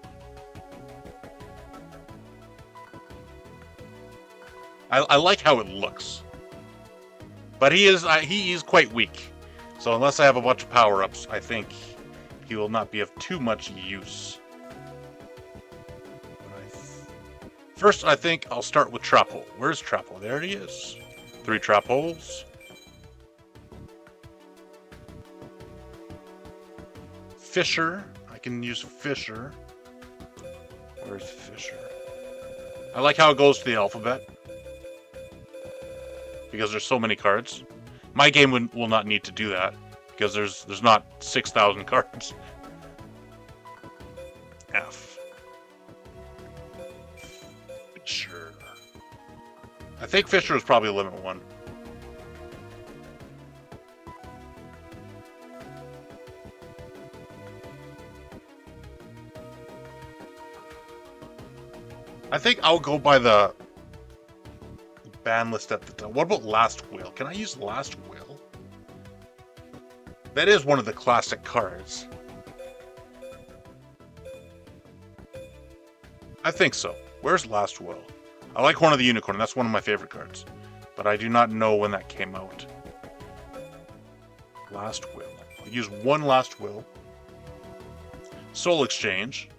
I like how it looks, but he is quite weak. So unless I have a bunch of power-ups, I think he will not be of too much use. First, I think I'll start with Trap Hole. Where's Trap Hole? There he is. 3 Trap Holes. Fisher. I can use Fisher. Where's Fisher? I like how it goes to the alphabet, because there's so many cards. My game will not need to do that, because there's not 6,000 cards. F. Fisher. I think Fisher is probably limit 1. I think I'll go by the ban list at the time. What about Last Will? Can I use Last Will? That is one of the classic cards. I think so. Where's Last Will? I like Horn of the Unicorn. That's one of my favorite cards. But I do not know when that came out. Last Will. I'll use 1 Last Will. Soul Exchange.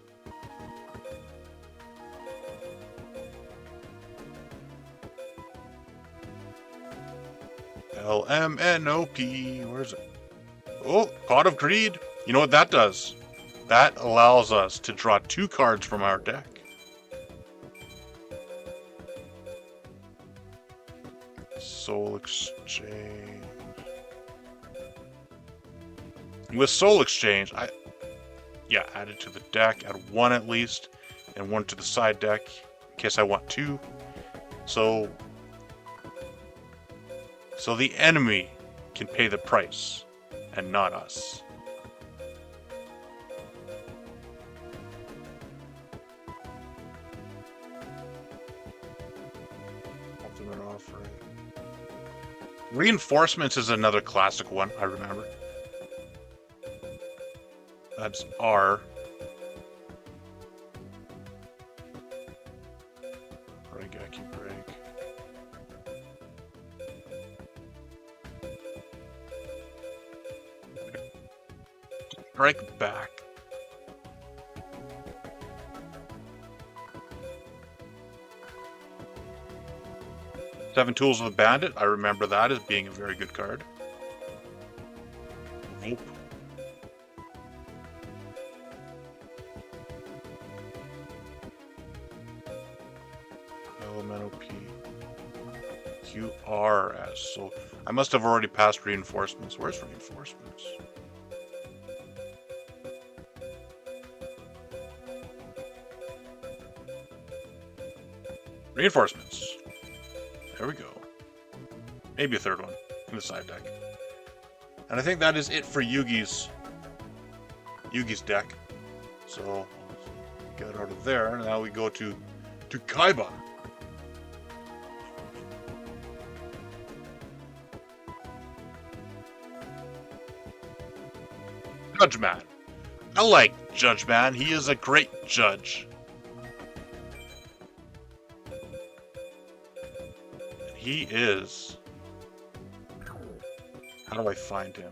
LMNOP. Where is it? Oh, Pot of Greed. You know what that does? That allows us to draw 2 cards from our deck. Soul Exchange. With Soul Exchange, add it to the deck. Add 1 at least, and 1 to the side deck in case I want 2. So the enemy can pay the price, and not us. Ultimate Offering. Reinforcements is another classic one, I remember. That's R. Raigeki Break. Strike back. Seven Tools of the Bandit. I remember that as being a very good card. Nope. Elemental P. QRS. So I must have already passed Reinforcements. Where's Reinforcements? Reinforcements. There we go. Maybe a third one in the side deck. And I think that is it for Yugi's deck. So get out of there. Now we go to Kaiba. Judge Man. I like Judge Man. He is a great judge. He is. How do I find him?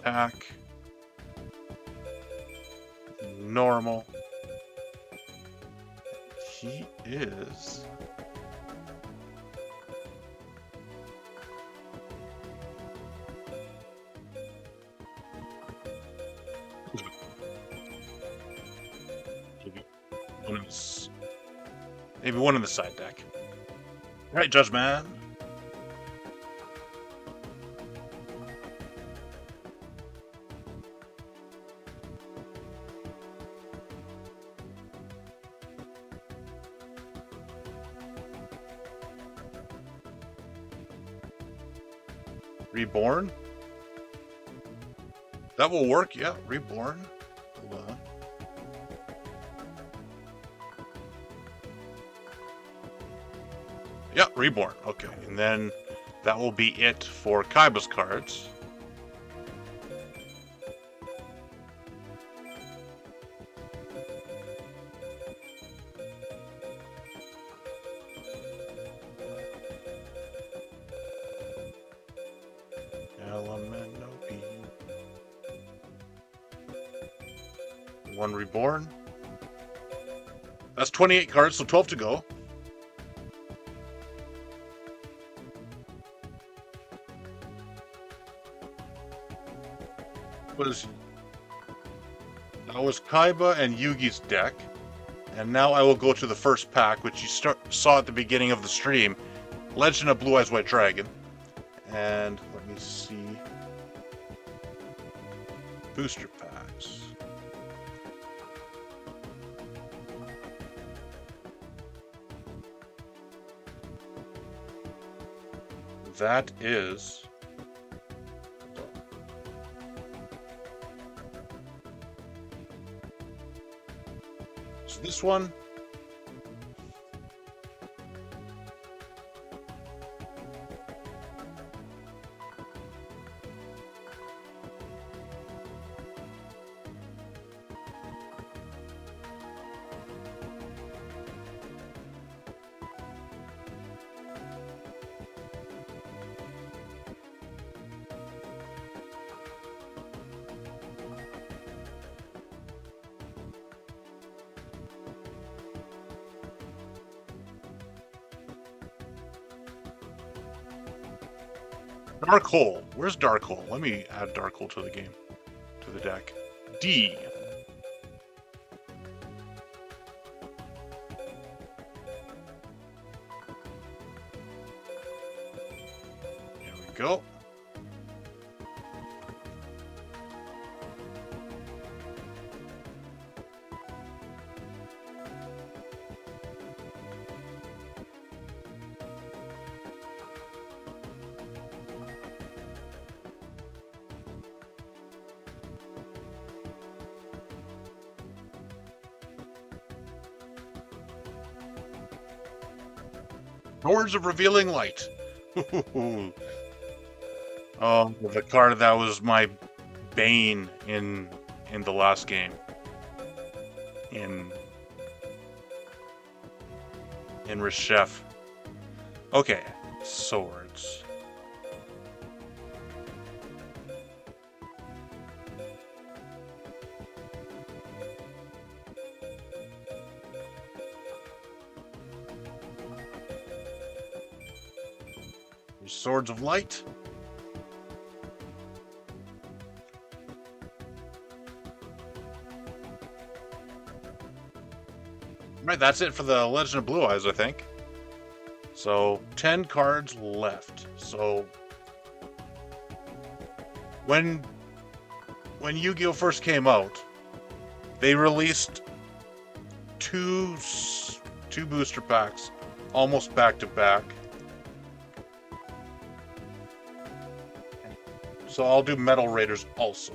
Attack. Normal. He is. Maybe one in the side deck. Right, Judge Man. Reborn? That will work, yeah. Reborn. Hold on. Yeah, Reborn. Okay, and then that will be it for Kaiba's cards. One Reborn. That's 28 cards, so 12 to go. That was Kaiba and Yugi's deck. And now I will go to the first pack, which you saw at the beginning of the stream. Legend of Blue Eyes White Dragon. And let me see. Booster packs. That is... So this one... Dark Hole. Where's Dark Hole? Let me add Dark Hole to the game, to the deck. D. There we go. Swords of Revealing Light. Oh, the card that was my bane in the last game. In Reshef. Okay, swords. Swords of Light. Right, that's it for the Legend of Blue Eyes, I think. So, 10 cards left. So, when Yu-Gi-Oh! First came out, they released two booster packs, almost back-to-back. So I'll do Metal Raiders also.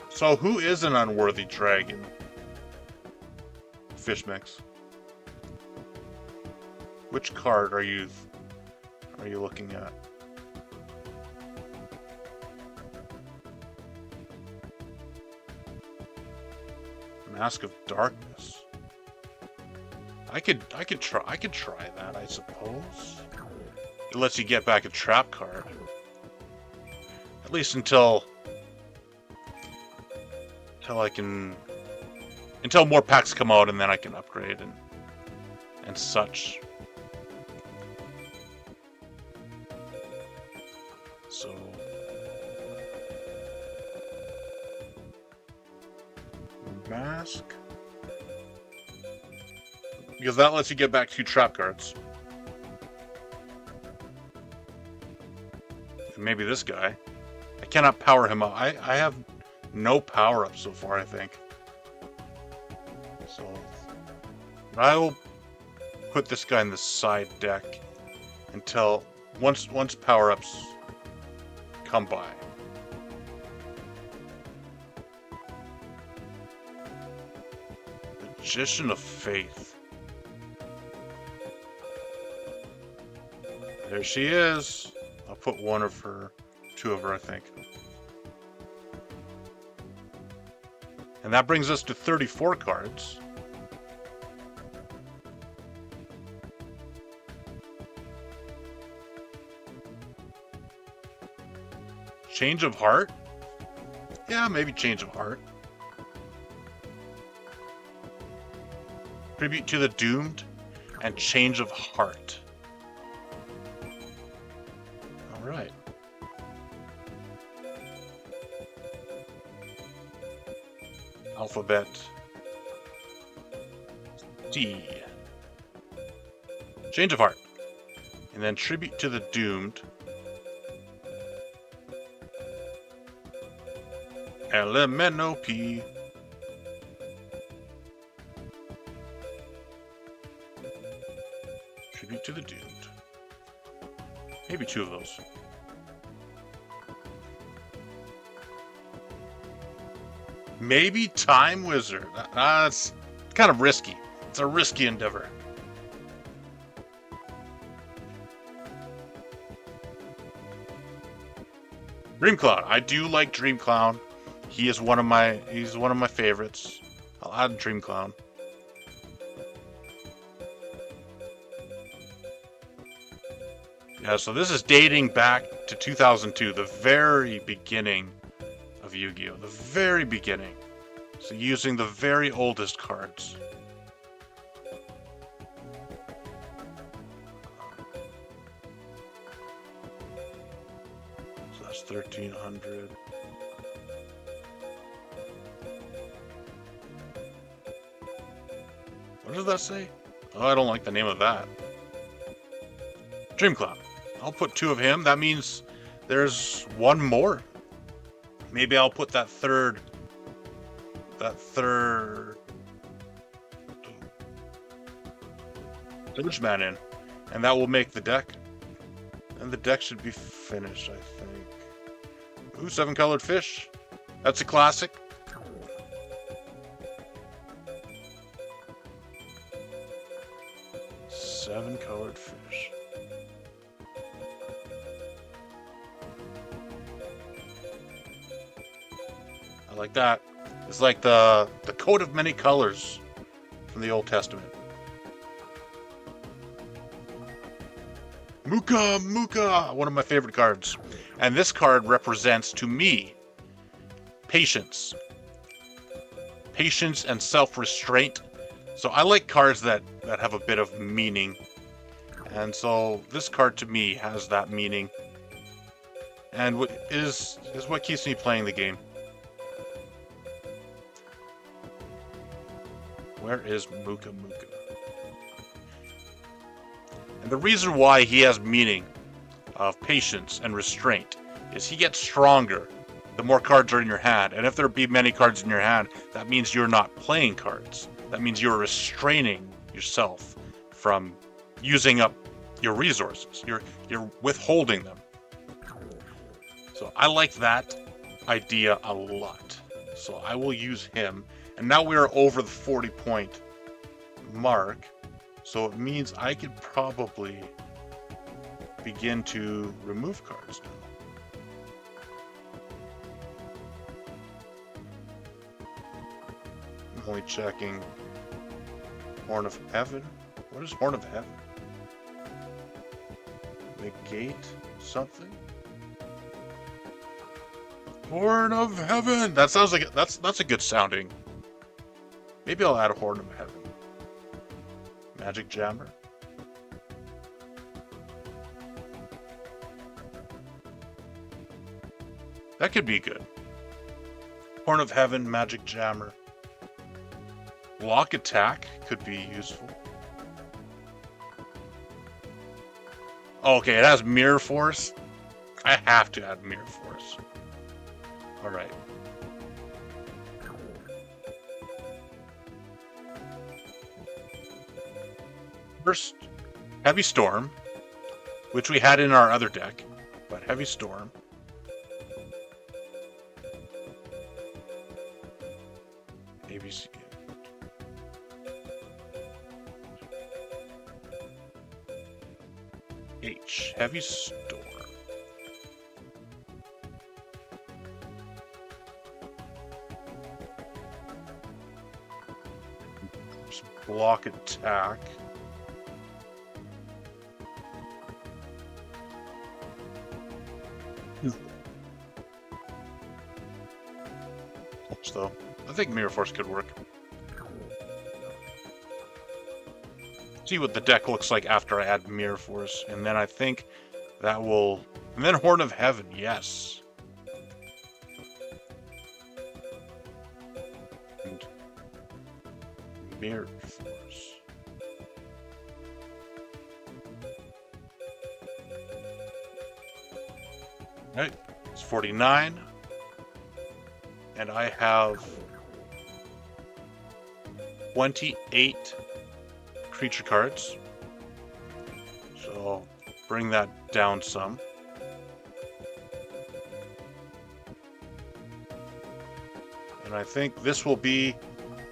So who is an unworthy dragon? Fish mix. Which card are you looking at? Mask of Darkness. I could try that, I suppose. It lets you get back a trap card. At least until more packs come out, and then I can upgrade and such. So mask, because that lets you get back 2 trap cards. And maybe this guy. I cannot power him up. I have no power up so far, I think. So I will put this guy in the side deck until once power ups come by. Magician of Faith. There she is. I'll put one of her, two of her, I think. And that brings us to 34 cards. Change of Heart? Yeah, maybe Change of Heart. Tribute to the Doomed and Change of Heart. Alright. Alphabet D. Change of Heart. And then Tribute to the Doomed. LMNOP. Tribute to the Doomed. Maybe two of those. Maybe Time Wizard. That's kind of risky. It's a risky endeavor. Dreamcloud. I do like Dreamcloud. He's one of my favorites. I'll add Dreamcloud. Yeah, so this is dating back to 2002, the very beginning of Yu-Gi-Oh! The very beginning. So using the very oldest cards. So that's 1300. What does that say? Oh, I don't like the name of that. Dreamcloud. I'll put two of him. That means there's one more. Maybe I'll put that third man in, and that will make the deck. And the deck should be finished, I think. Ooh, 7-colored fish. That's a classic. Seven-colored fish. I like that. It's like the coat of many colors from the Old Testament. Muka! One of my favorite cards. And this card represents, to me, patience. Patience and self-restraint. So I like cards that have a bit of meaning. And so this card, to me, has that meaning. And is what keeps me playing the game. Where is Muka? And the reason why he has meaning of patience and restraint is he gets stronger the more cards are in your hand. And if there be many cards in your hand, that means you're not playing cards. That means you're restraining yourself from using up your resources. You're withholding them. So I like that idea a lot. So I will use him. And now we're over the 40-point mark. So it means I could probably begin to remove cards now. I'm only checking Horn of Heaven. What is Horn of Heaven? Negate something? Horn of Heaven! That sounds like that's a good sounding. Maybe I'll add a Horn of Heaven. Magic Jammer. That could be good. Horn of Heaven, Magic Jammer. Block Attack could be useful. Okay, it has Mirror Force. I have to add Mirror Force. Alright. First, Heavy Storm, which we had in our other deck, but Heavy Storm. ABC. H. Heavy Storm. Block attack. Though I think Mirror Force could work. See what the deck looks like after I add Mirror Force, and then I think that will. And then Horn of Heaven, yes. And Mirror Force. All right, it's 49. And I have 28 creature cards. So bring that down some. And I think this will be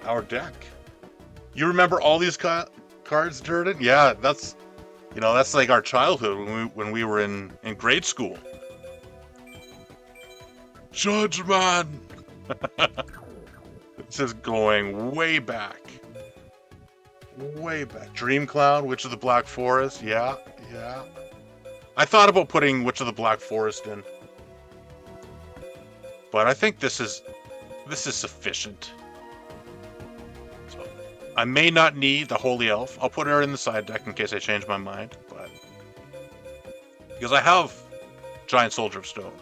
our deck. You remember all these cards, Durden? Yeah, that's like our childhood when we were in grade school. Judgment! This is going way back. Way back. Dream Cloud, Witch of the Black Forest. Yeah. I thought about putting Witch of the Black Forest in. But I think this is sufficient. So I may not need the Holy Elf. I'll put her in the side deck in case I change my mind. But because I have Giant Soldier of Stone.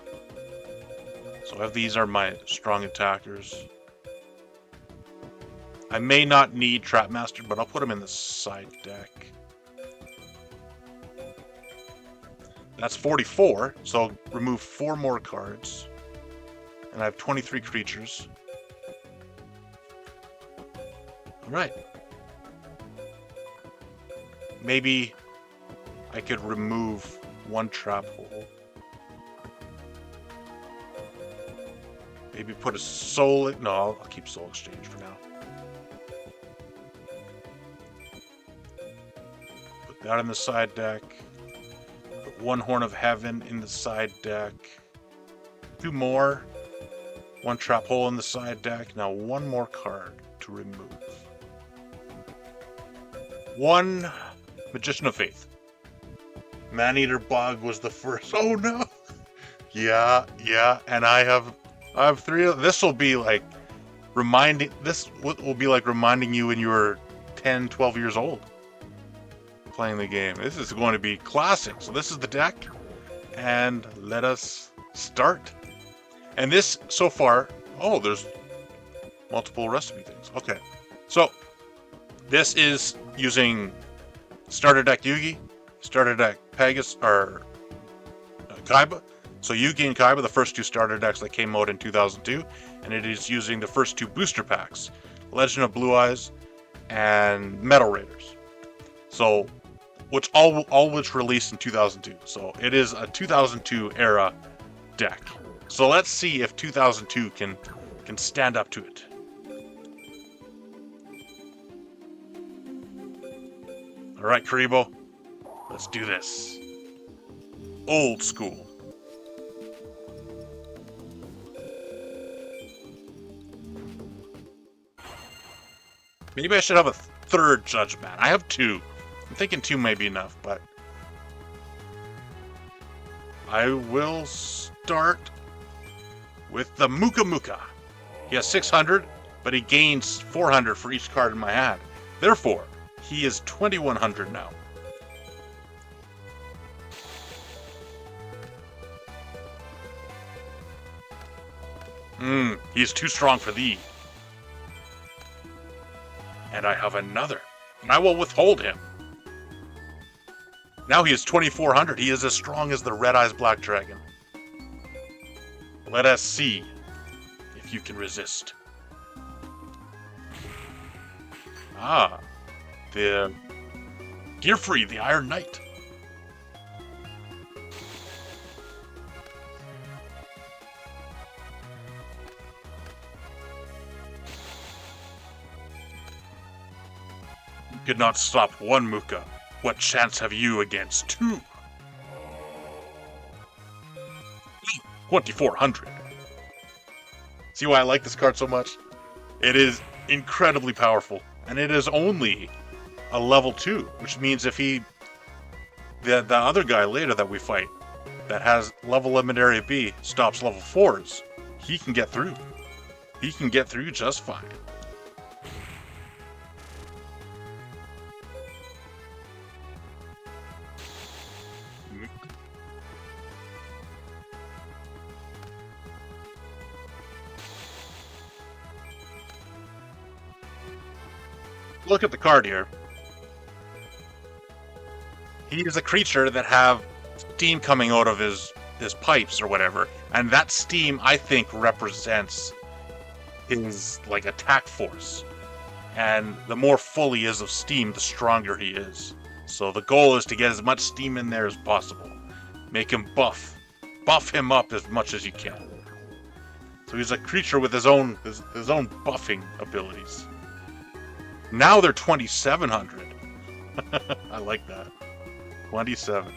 So these are my strong attackers. I may not need Trapmaster, but I'll put him in the side deck. That's 44, so I'll remove 4 more cards. And I have 23 creatures. Alright. Maybe I could remove 1 trap hole. Maybe put a soul... No, I'll keep Soul Exchange for now. Put that in the side deck. Put 1 Horn of Heaven in the side deck. 2 more. 1 trap hole in the side deck. Now 1 more card to remove. 1 Magician of Faith. Maneater Bog was the first. Oh no! Yeah, and I have 3 of this will be like reminding you when you were 10, 12 years old playing the game. This is going to be classic. So this is the deck, and let us start. And this so far, there's multiple recipe things. Okay, so this is using starter deck Yugi, starter deck Pegasus, or Kaiba. So Yugi and Kaiba, the first 2 starter decks that came out in 2002, and it is using the first 2 booster packs, Legend of Blue Eyes and Metal Raiders. So, which released in 2002. So it is a 2002 era deck. So let's see if 2002 can stand up to it. All right, Karibo, let's do this. Old school. Maybe I should have a 3rd Judgment. I have 2. I'm thinking 2 may be enough, but I will start with the Muka Muka. He has 600, but he gains 400 for each card in my hand. Therefore, he is 2100 now. He's too strong for thee. And I have another, and I will withhold him. Now he is 2400. He is as strong as the Red Eyes Black Dragon. Let us see if you can resist. The Gearfree, the Iron Knight. You could not stop 1 Muka. What chance have you against 2? 2400. See why I like this card so much? It is incredibly powerful, and it is only a level 2, which means if he... The other guy later that we fight, that has level limit area B, stops level 4s, he can get through. He can get through just fine. Look at the card here. He is a creature that have steam coming out of his pipes or whatever, and that steam, I think, represents his like attack force. And the more full he is of steam, the stronger he is. So the goal is to get as much steam in there as possible. Make him buff him up as much as you can. So he's a creature with his own buffing abilities. Now they're 2700. I like that. 27.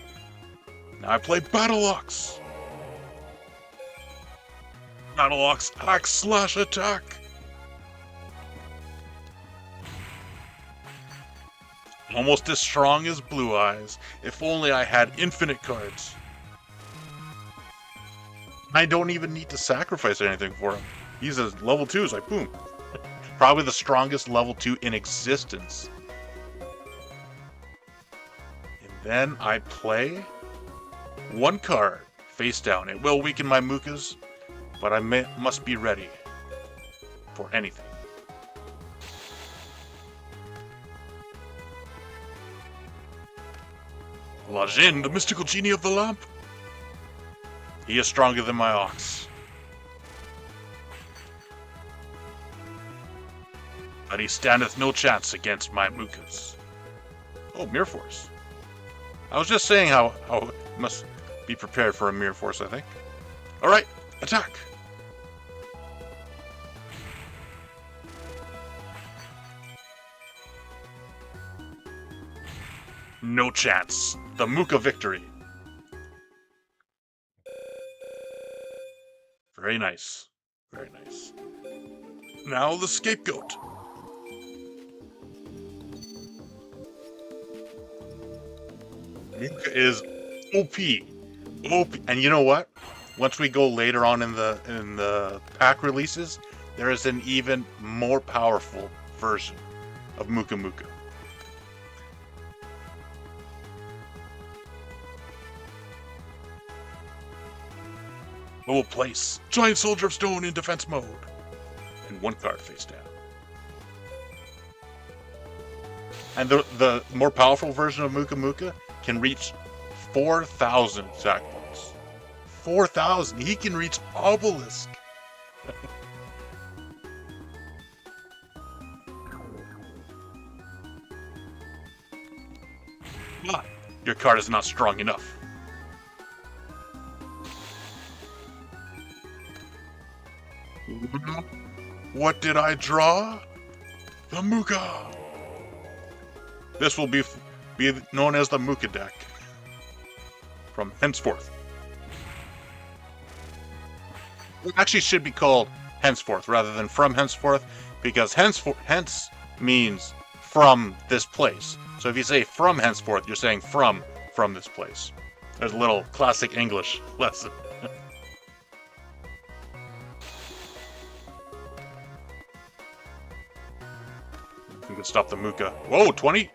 Now I play Battle-Ox. Battle-Ox Axe/Attack. Almost as strong as Blue Eyes. If only I had infinite cards. I don't even need to sacrifice anything for him. He's a level 2, it's like boom. Probably the strongest level 2 in existence. And then I play one card face down. It will weaken my Mukas, but I must be ready for anything. Lajin, the mystical genie of the lamp. He is stronger than my Ox. But he standeth no chance against my Mukas. Oh, Mirror Force. I was just saying how it must be prepared for a Mirror Force, I think. Alright, attack! No chance. The Muka victory. Very nice. Very nice. Now the Scapegoat. Muka is OP. OP. And you know what? Once we go later on in the pack releases, there is an even more powerful version of Muka Muka. We'll place Giant Soldier of Stone in defense mode. And one card face down. And the more powerful version of Muka Muka can reach 4,000 attack points. 4,000! He can reach Obelisk! But your card is not strong enough. What did I draw? The Muka! This will be known as the Muka deck from henceforth. It actually should be called henceforth rather than from henceforth, because hence means from this place. So if you say from henceforth, you're saying from this place. There's a little classic English lesson. We can stop the Muka. Whoa, 20?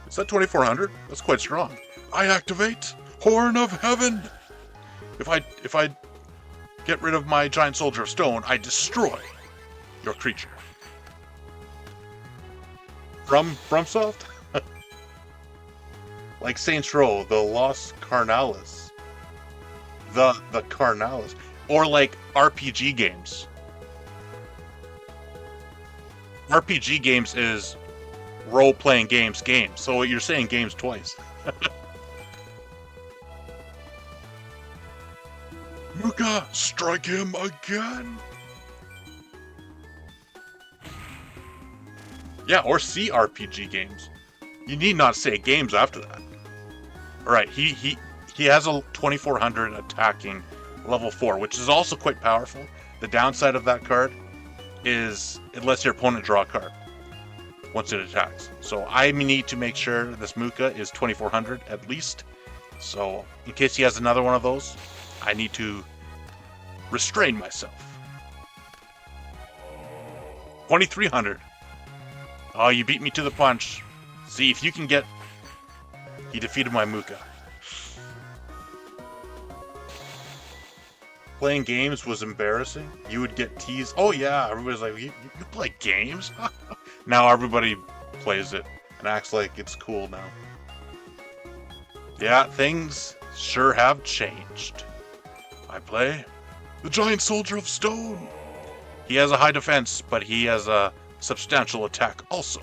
Is that 2400? That's quite strong. I activate Horn of Heaven. If I get rid of my Giant Soldier of Stone, I destroy your creature. From FromSoft? Like Saints Row, the Los Carnalis. The Carnalis. Or like RPG games. RPG games is role-playing games. So you're saying games twice. Muka, strike him again! Yeah, or CRPG games. You need not say games after that. Alright, he has a 2400 attacking level 4, which is also quite powerful. The downside of that card is it lets your opponent draw a card once it attacks. So I need to make sure this Muka is 2400 at least. So in case he has another one of those, I need to restrain myself. 2300. Oh, you beat me to the punch. See if you can get... He defeated my Muka. Playing games was embarrassing. You would get teased. Oh yeah, everybody's like, you play games? Now everybody plays it and acts like it's cool now. Yeah, things sure have changed. I play the Giant Soldier of Stone. He has a high defense, but he has a substantial attack also.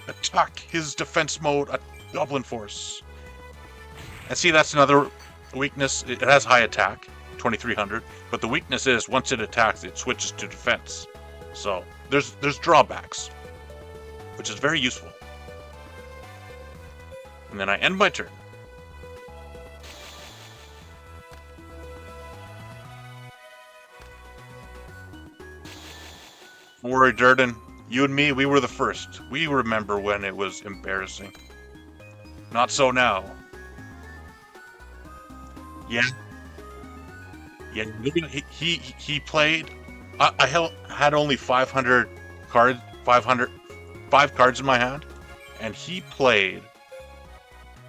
Attack his defense mode at Goblin Force. And see, that's another weakness. It has high attack, 2300, but the weakness is once it attacks, it switches to defense. So there's drawbacks, which is very useful. And then I end my turn. Don't worry, Durden. You and me, we were the first. We remember when it was embarrassing. Not so now. Yeah. Yeah, he played. I had only 500 cards, 5 cards in my hand, and he played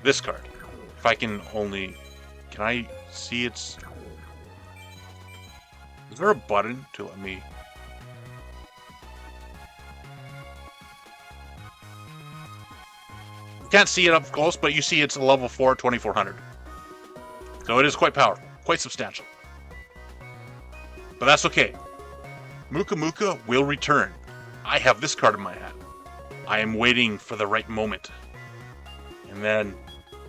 this card. If I can only, can I see its? Is there a button to let me? Can't see it up close, but you see it's a level 4, 2400. So it is quite powerful, quite substantial. But that's okay. Muka Muka will return. I have this card in my hand. I am waiting for the right moment. And then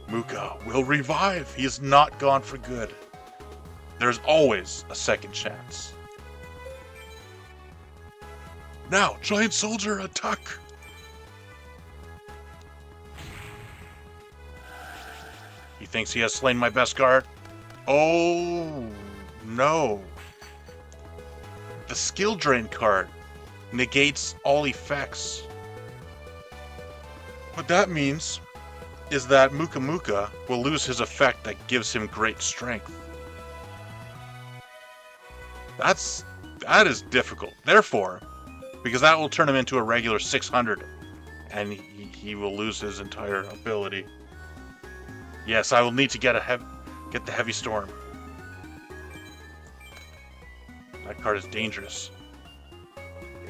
Muka will revive. He is not gone for good. There's always a second chance. Now, Giant Soldier, attack! He thinks he has slain my best guard. Oh, no. The skill drain card negates all effects. What that means is that Muka Muka will lose his effect that gives him great strength. That is difficult. Therefore, because that will turn him into a regular 600, and he will lose his entire ability. Yes, I will need to get the Heavy Storm. That card is dangerous,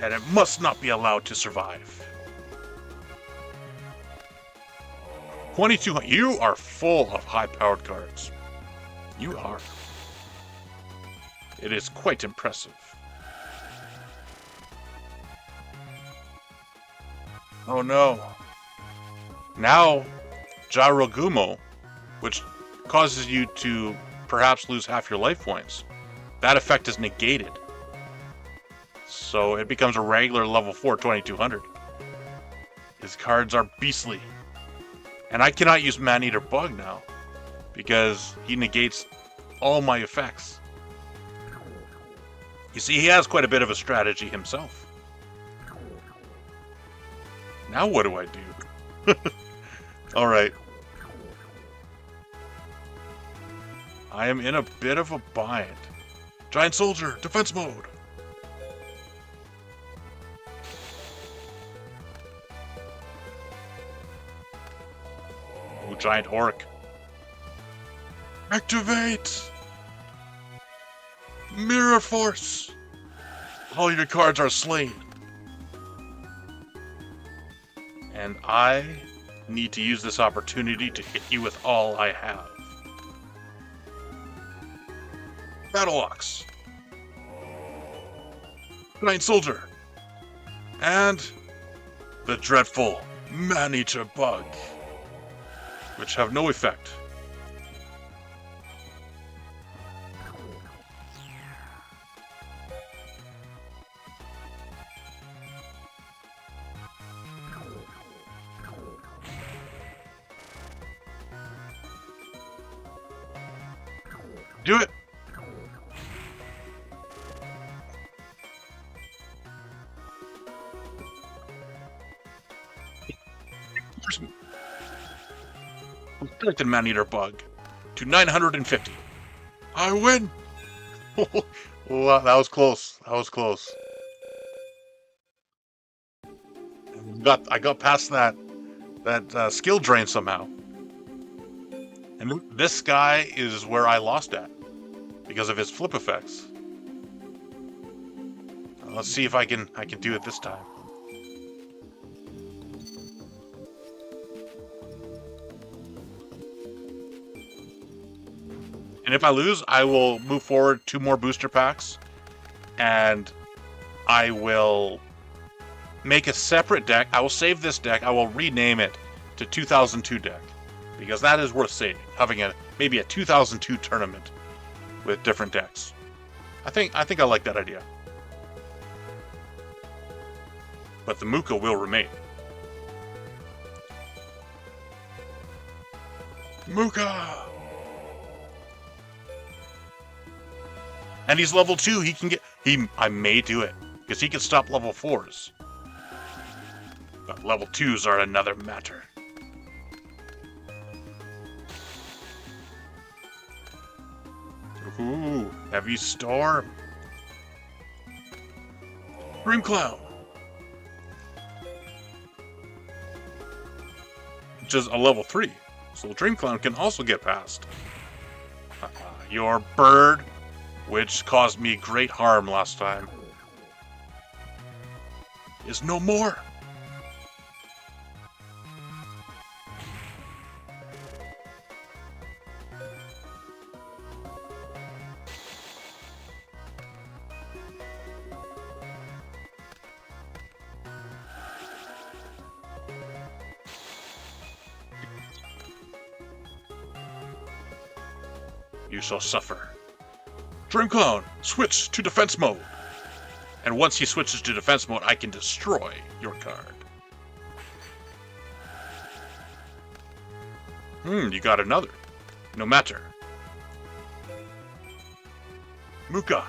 and it must not be allowed to survive. 2200. You are full of high-powered cards. You are. It is quite impressive. Oh no. Now, Jarogumo, which causes you to perhaps lose half your life points, that effect is negated. So it becomes a regular level 4 2200. His cards are beastly. And I cannot use Man-Eater Bug now, because he negates all my effects. You see, he has quite a bit of a strategy himself. Now what do I do? Alright. I am in a bit of a bind. Giant Soldier, defense mode! Oh, Giant Orc. Activate! Mirror Force! All your cards are slain. And I need to use this opportunity to hit you with all I have. Battle Ox. Giant Soldier. And the dreadful Man-Eater Bug, which have no effect. Do it! Skeleton Man-Eater bug to 950. I win! Well, that was close. That was close. I got past that skill drain somehow. And this guy is where I lost at because of his flip effects. Let's see if I can do it this time. And if I lose, I will move forward 2 more booster packs, and I will make a separate deck. I will save this deck. I will rename it to 2002 deck, because that is worth saving. Having maybe a 2002 tournament with different decks. I think I like that idea. But the Muka will remain. Muka! And he's level 2. He can get... I may do it, because he can stop level 4s. But level 2s are another matter. Ooh, Heavy Storm. Dream Clown. Which is a level 3. So Dream Clown can also get past. Your bird, which caused me great harm last time, is no more. You shall suffer. Dream Clown, switch to defense mode. And once he switches to defense mode, I can destroy your card. You got another. No matter. Muka.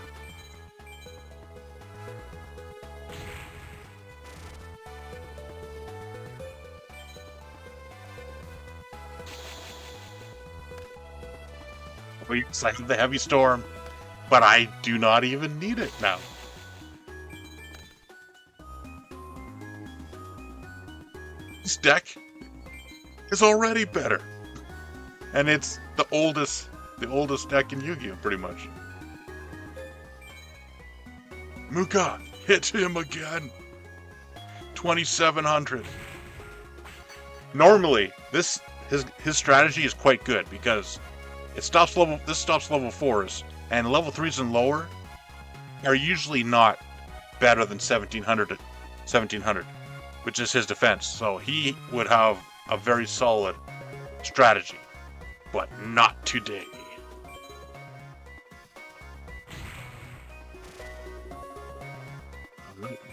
We excited the Heavy Storm, but I do not even need it now. This deck is already better, and it's the oldest deck in Yu-Gi-Oh, pretty much. Muka, hit him again. 2,700. Normally, his strategy is quite good because this stops level 4s, and level 3s and lower are usually not better than 1,700, which is his defense. So he would have a very solid strategy, but not today.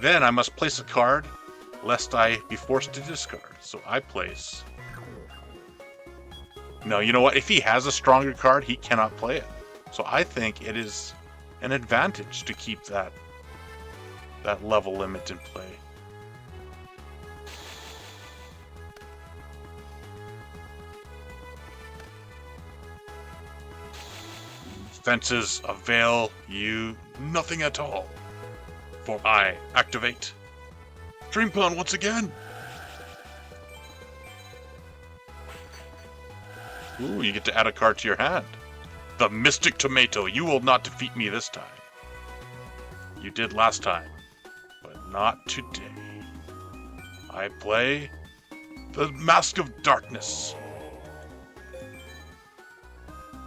Then I must place a card, lest I be forced to discard. So I place... No, you know what? If he has a stronger card, he cannot play it. So I think it is an advantage to keep that level limit in play. Fences avail you nothing at all, for I activate Dream Clown once again. Ooh, you get to add a card to your hand. The Mystic Tomato. You will not defeat me this time. You did last time, but not today. I play the Mask of Darkness.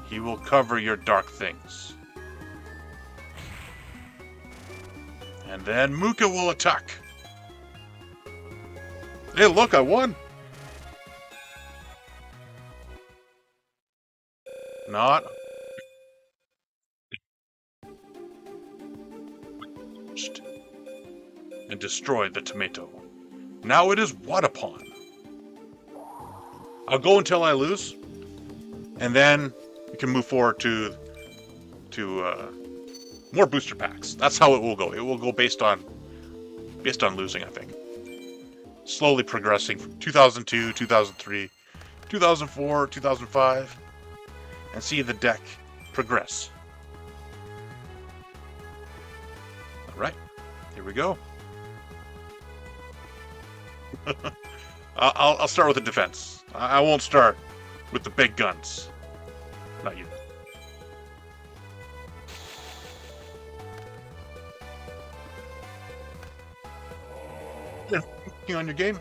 He will cover your dark things. And then Muka will attack. Hey, look, I won. Not. And destroy the tomato. Now it is Wadapon. I'll go until I lose, and then we can move forward to more booster packs. That's how it will go. It will go based on losing, I think. slowly progressing from 2002, 2003, 2004, 2005, and see the deck progress. All right, here we go. I'll start with the defense. I won't start with the big guns. Not you. On your game.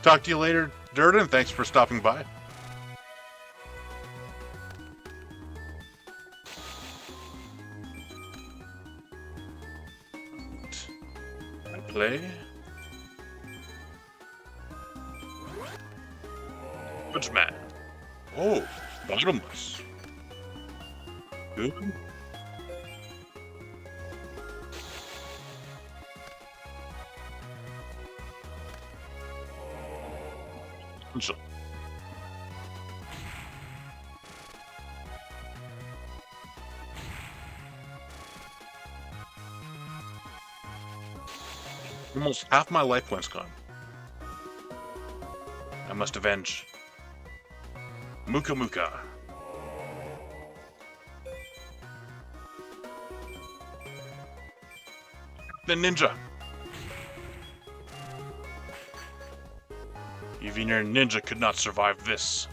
Talk to you later, Durden. Thanks for stopping by. I play. Judgment. Oh, bottomless. Good. So. Almost half my life points gone. I must avenge. Muka Muka. The ninja. Even your ninja could not survive this.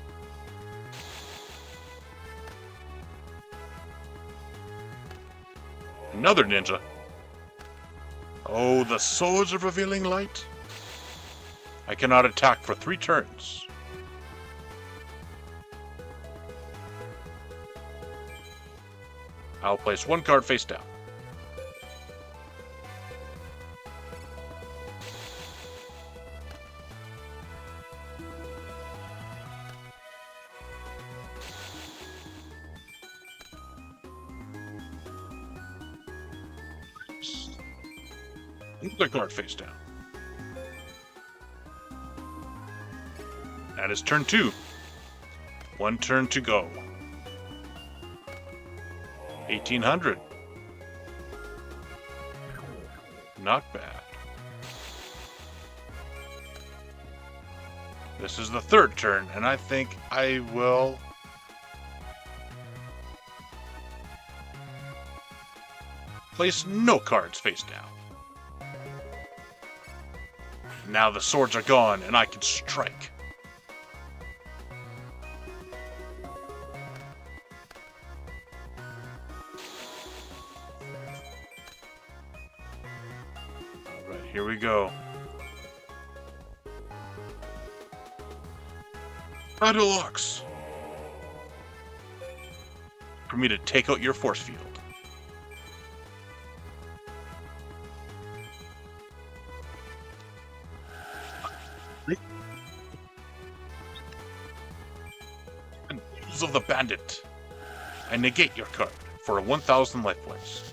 Another ninja. Oh, the swords of revealing light. I cannot attack for 3 turns. I'll place 1 card face down. Another card face down. That is turn 2. 1 turn to go. 1800. Not bad. This is the 3rd turn, and I think I will place no cards face down. Now the swords are gone, and I can strike. Alright, here we go. Battleaxe! For me to take out your force field. Of the Bandit. I negate your card for 1,000 life points.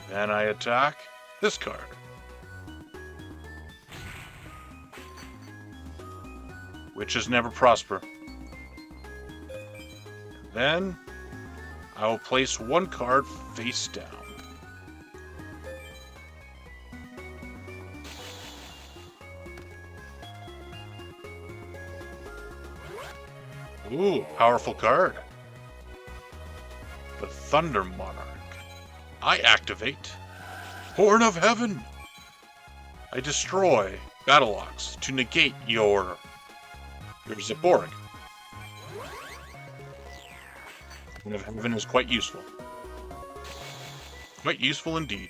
Then I attack this card. Witches never prosper. Then I will place 1 card face down. Ooh, powerful card. The Thunder Monarch. I activate Horn of Heaven. I destroy Battleaxe to negate your Zaborg. Horn of Heaven is quite useful. Quite useful indeed.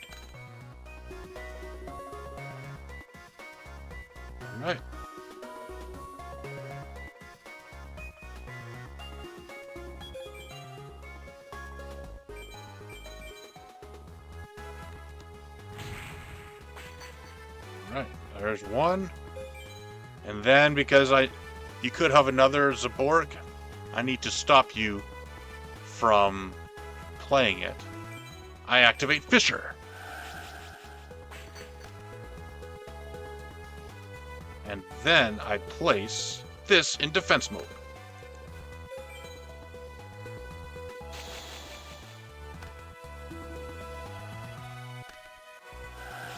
Alright. Right, there's 1. And then because you could have another Zaborg, I need to stop you from playing it. I activate Fissure. And then I place this in defense mode.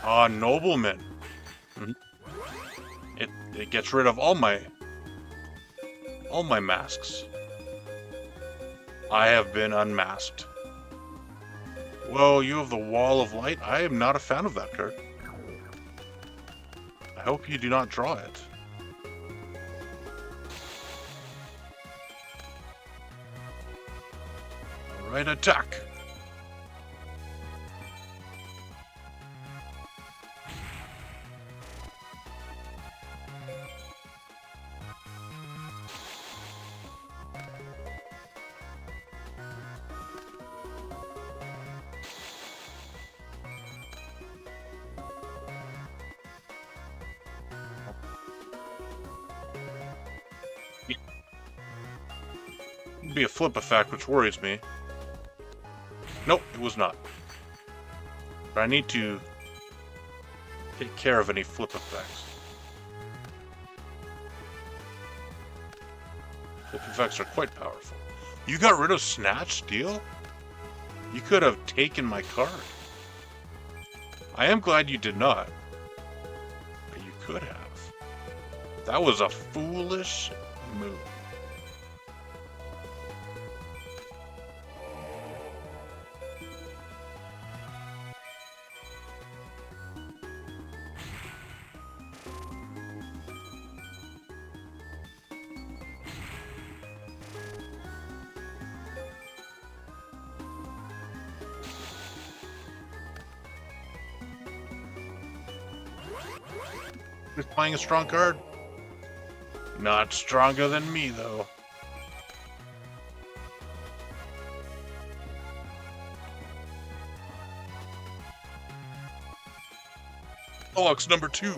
Nobleman. It gets rid of all my masks. I have been unmasked. Whoa, you have the Wall of Light? I am not a fan of that card. I hope you do not draw it. Alright, attack! Be a flip effect, which worries me. Nope, it was not. But I need to take care of any flip effects. Flip effects are quite powerful. You got rid of Snatch, Steel? You could have taken my card. I am glad you did not. But you could have. That was a foolish move. Just playing a strong card. Not stronger than me, though. Box number 2.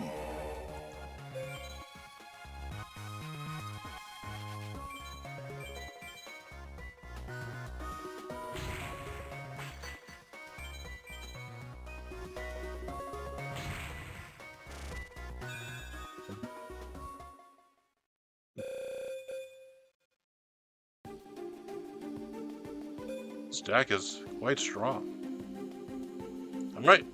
Deck is quite strong. Alright,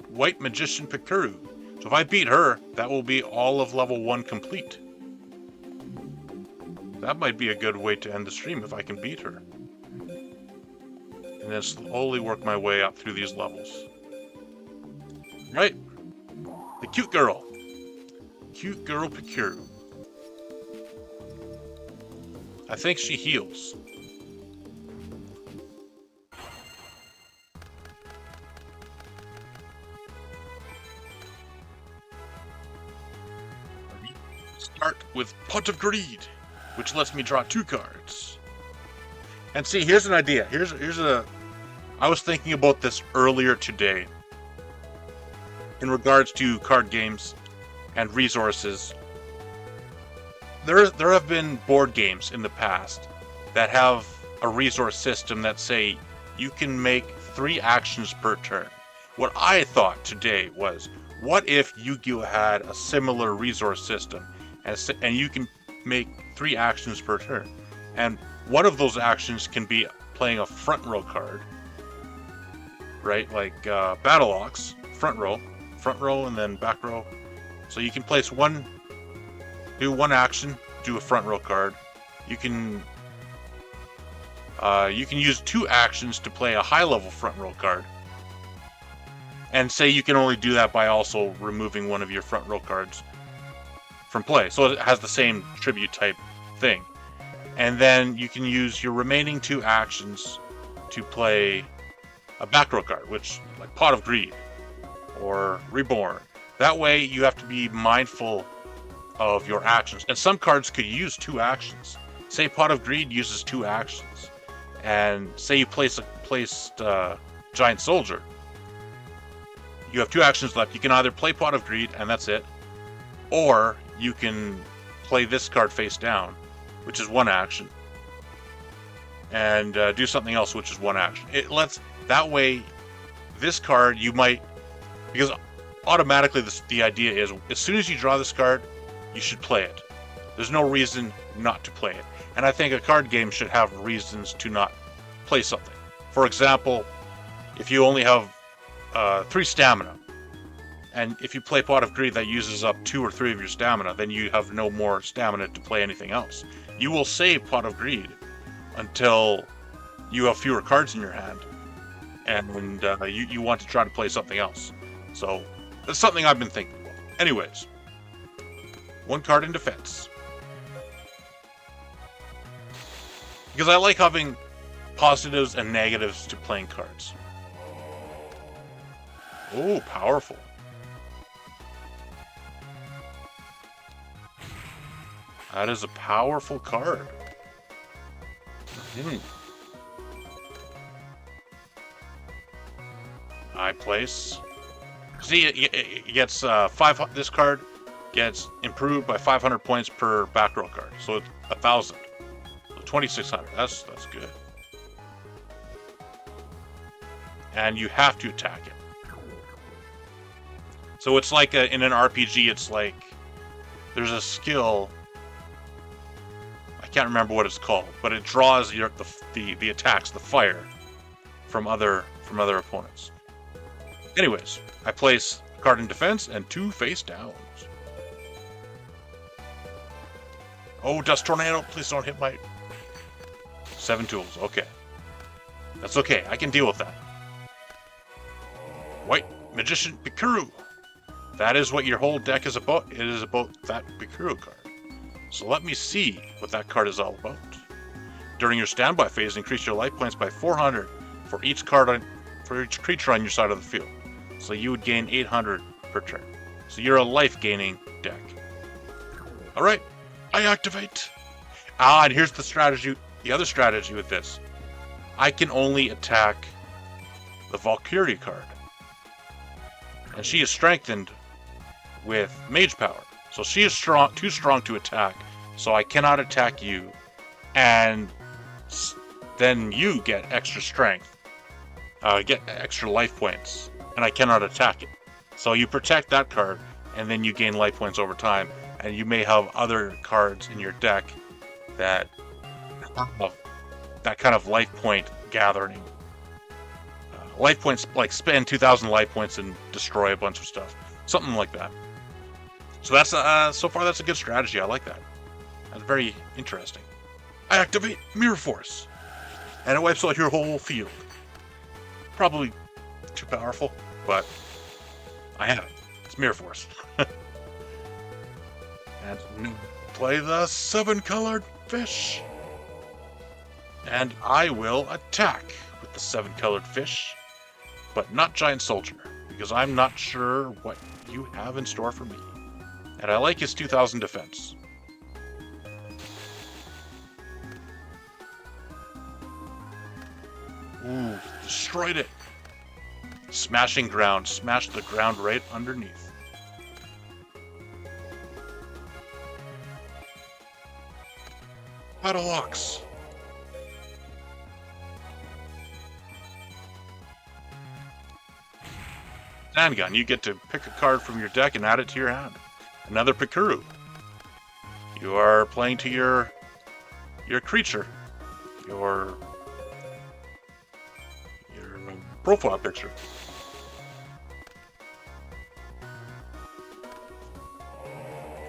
White Magician Pikuru. So if I beat her, that will be all of level 1 complete. That might be a good way to end the stream if I can beat her. And then slowly work my way up through these levels. Right? The cute girl. Cute girl Pikuru. I think she heals. Start with Pot of Greed, which lets me draw 2 cards. And see, here's an idea. I was thinking about this earlier today in regards to card games and resources. There have been board games in the past that have a resource system that say you can make 3 actions per turn. What I thought today was, what if Yu-Gi-Oh had a similar resource system? And you can make 3 actions per turn. And one of those actions can be playing a front row card. Right? Like Battle Ox, front row, and then back row. So you can do one action, do a front row card. You can use 2 actions to play a high level front row card. And say you can only do that by also removing one of your front row cards from play, so it has the same tribute type thing. And then you can use your remaining 2 actions to play a back row card, which like Pot of Greed or Reborn. That way you have to be mindful of your actions. And some cards could use 2 actions. Say Pot of Greed uses 2 actions, and say you placed Giant Soldier. You have 2 actions left. You can either play Pot of Greed and that's it, or you can play this card face down, which is 1 action, and do something else, which is 1 action. That way, this card you might, because automatically the idea is, as soon as you draw this card, you should play it. There's no reason not to play it. And I think a card game should have reasons to not play something. For example, if you only have 3 stamina, And if you play Pot of Greed that uses up 2 or 3 of your stamina, then you have no more stamina to play anything else. You will save Pot of Greed until you have fewer cards in your hand, and you want to try to play something else. So that's something I've been thinking about. Anyways, 1 card in defense. Because I like having positives and negatives to playing cards. Oh, powerful. That is a powerful card. I place. See, it gets 5. This card gets improved by 500 points per back row card, so it's 1,000. So 2,600. That's good. And you have to attack it. So it's like in an RPG. It's like there's a skill. I can't remember what it's called, but it draws the attacks, the fire, from other opponents. Anyways, I place a card in defense and 2 face downs. Oh, Dust Tornado! Please don't hit my 7 tools. Okay, that's okay. I can deal with that. White Magician Pikachu. That is what your whole deck is about. It is about that Pikachu card. So let me see what that card is all about. During your standby phase, increase your life points by 400 for each creature on your side of the field. So you would gain 800 per turn. So you're a life-gaining deck. All right, I activate. And here's the strategy. The other strategy with this, I can only attack the Valkyrie card, and she is strengthened with Mage Power. So she is too strong to attack, so I cannot attack you, and then you get extra strength, get extra life points, and I cannot attack it. So you protect that card, and then you gain life points over time, and you may have other cards in your deck that have that kind of life point gathering. Life points, like spend 2,000 life points and destroy a bunch of stuff. Something like that. So that's so far that's a good strategy. I like that. That's very interesting. I activate Mirror Force, and it wipes out your whole field. Probably too powerful, but I have it. It's Mirror Force. And play the 7-colored fish. And I will attack with the 7-colored fish, but not Giant Soldier, because I'm not sure what you have in store for me. And I like his 2,000 defense. Ooh, destroyed it. Smashing ground. Smashed the ground right underneath. Battle Ox. Handgun. You get to pick a card from your deck and add it to your hand. Another Pikachu. You are playing to your creature. Your profile picture.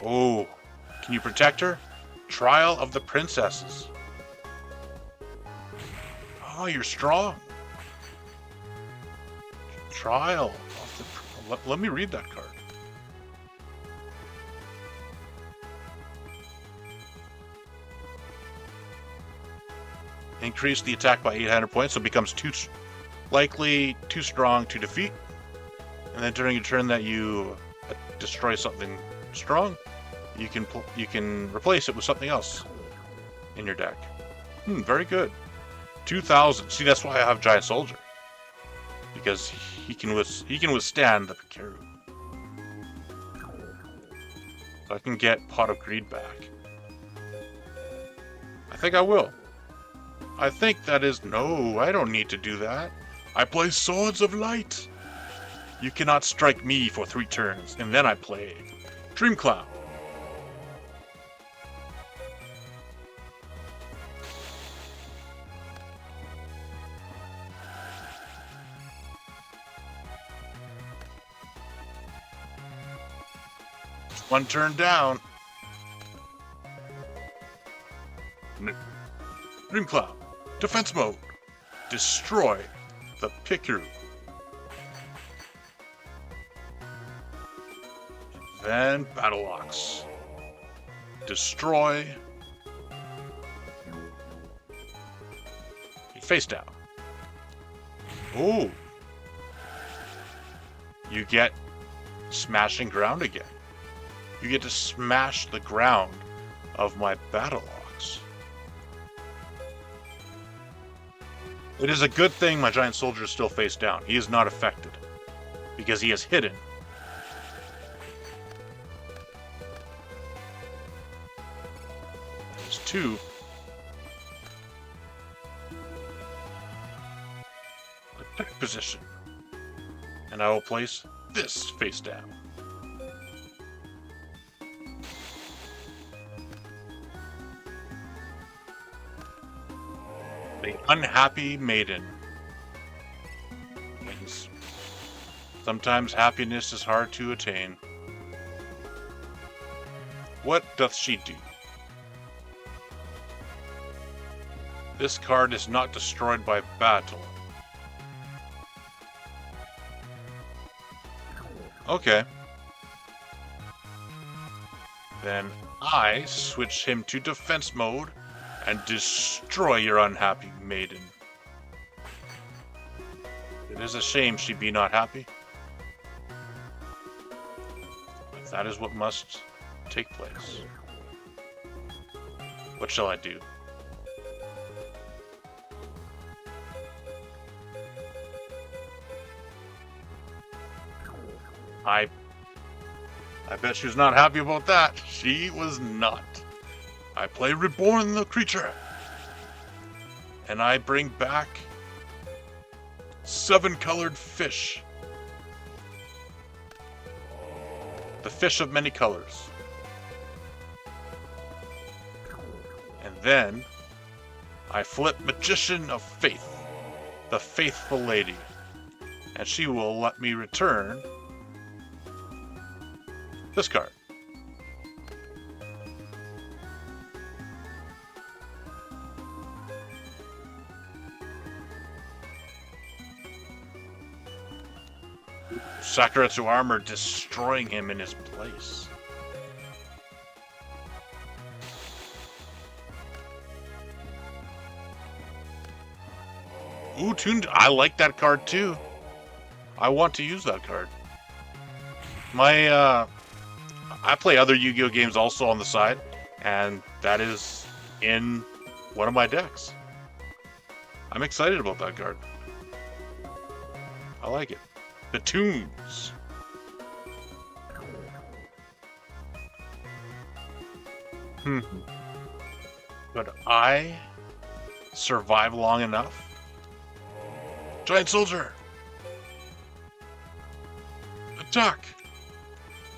Oh, can you protect her? Trial of the Princesses. Oh, you're strong. Trial of the... Let me read that card. Increase the attack by 800 points, so it becomes too strong to defeat. And then during a turn that you destroy something strong, you can replace it with something else in your deck. Very good. 2,000. See, that's why I have Giant Soldier, because he can withstand the Pikachu. So I can get Pot of Greed back. I think I will. I think that is... No, I don't need to do that. I play Swords of Light. You cannot strike me for 3 turns, and then I play Dream Cloud. One turn down. Dream Cloud. Defense mode. Destroy the Pikachu. Then Battle Ox. Destroy. Face down. Ooh. You get smashing ground again. You get to smash the ground of my Battle Ox. It is a good thing my Giant Soldier is still face down. He is not affected because he is hidden. There's two. Attack position. And I will place this face down. The unhappy maiden. Means sometimes happiness is hard to attain. What doth she do? This card is not destroyed by battle. Okay. Then I switch him to defense mode and destroy your unhappy maiden. It is a shame she be not happy. But that is what must take place. What shall I do? I bet she was not happy about that. She was not. I play Reborn the Creature. And I bring back 7-colored fish. The fish of many colors. And then I flip Magician of Faith, the faithful lady. And she will let me return this card. Sakuretsu armor destroying him in his place. Ooh, tuned. I like that card too. I want to use that card. I play other Yu-Gi-Oh games also on the side, and that is in one of my decks. I'm excited about that card. I like it. The tunes. But I survive long enough. Giant Soldier! Attack!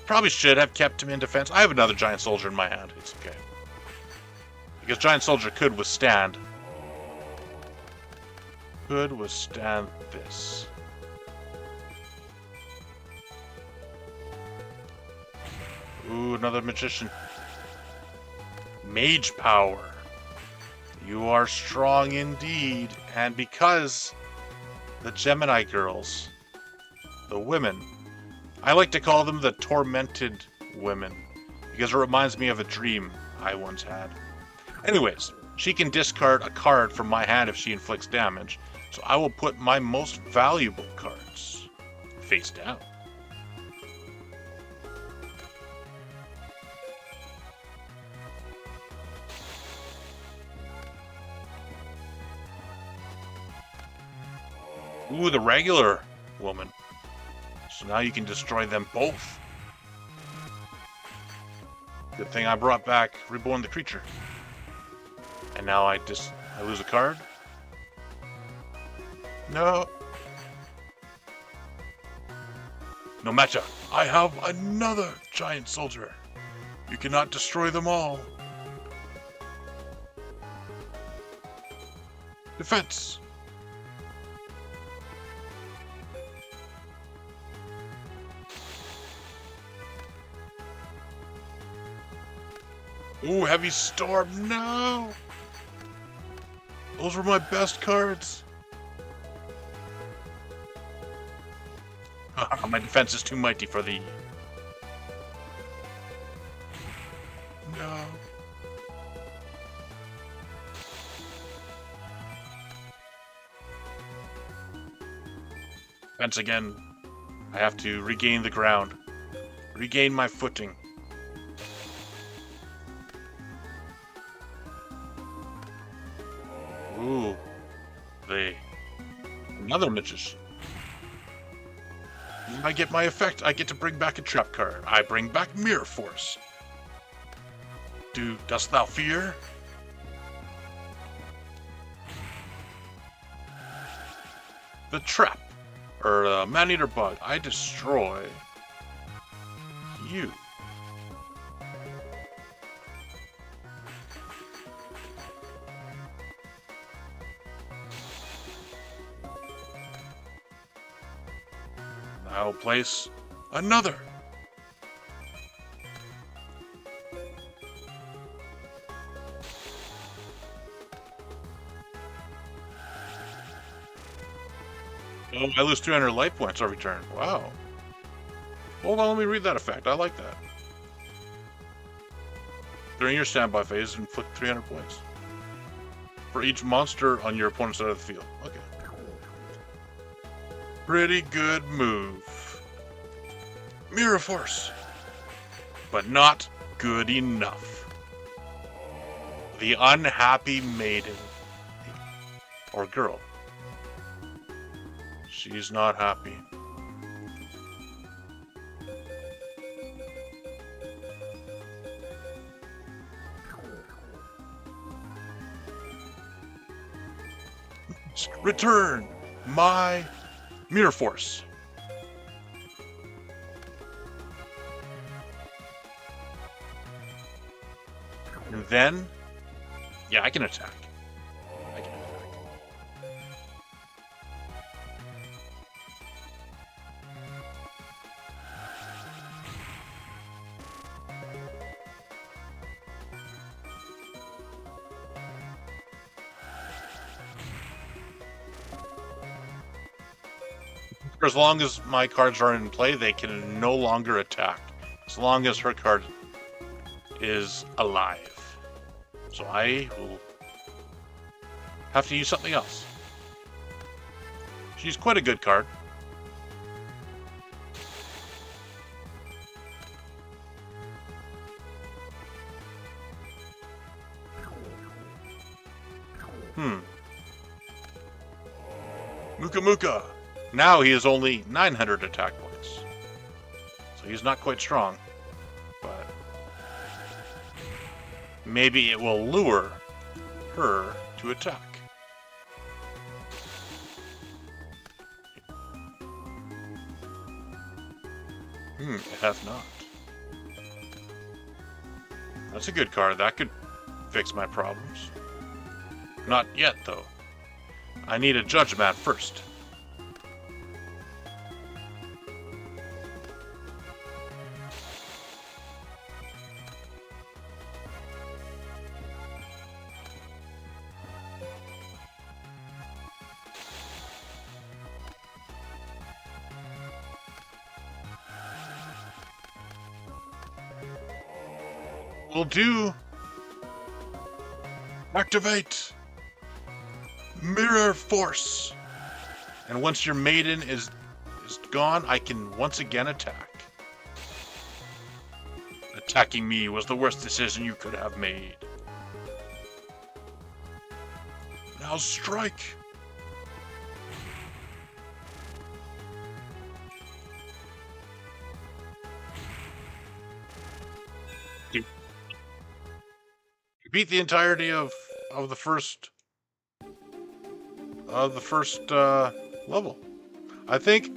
Probably should have kept him in defense. I have another Giant Soldier in my hand. It's okay. Because Giant Soldier could withstand. Could withstand this. Ooh, another Magician. Mage power. You are strong indeed. And because the Gemini girls, the women, I like to call them the tormented women, because it reminds me of a dream I once had. Anyways, she can discard a card from my hand if she inflicts damage, so I will put my most valuable cards face down. Ooh, the regular woman. So now you can destroy them both. Good thing I brought back Reborn the Creature. And now I lose a card. No. No matter. I have another Giant Soldier. You cannot destroy them all. Defense. Ooh, Heavy Storm, no! Those were my best cards. My defense is too mighty for thee. No. Once again, I have to regain the ground. Regain my footing. Ooh. Another magician. I get my effect. I get to bring back a trap card. I bring back Mirror Force. Dost thou fear? The trap. Or Man-Eater Bug. I destroy you. I'll place another. Oh, I lose 300 life points every turn. Wow. Hold on, let me read that effect. I like that. During your standby phase, inflict 300 points. For each monster on your opponent's side of the field. Okay. Pretty good move. Mirror Force. But not good enough. The unhappy maiden. Or girl. She's not happy. Return my Mirror Force. And then, yeah, I can attack. For as long as my cards are in play, they can no longer attack. As long as her card is alive. So I will have to use something else. She's quite a good card. Muka Muka. Now he has only 900 attack points. So he's not quite strong. But maybe it will lure her to attack. It hath not. That's a good card. That could fix my problems. Not yet, though. I need a Judge Mat first. Will do. Activate Mirror Force. And once your maiden is gone, I can once again attack. Attacking me was the worst decision you could have made. Now strike. Beat the entirety of the first level. I think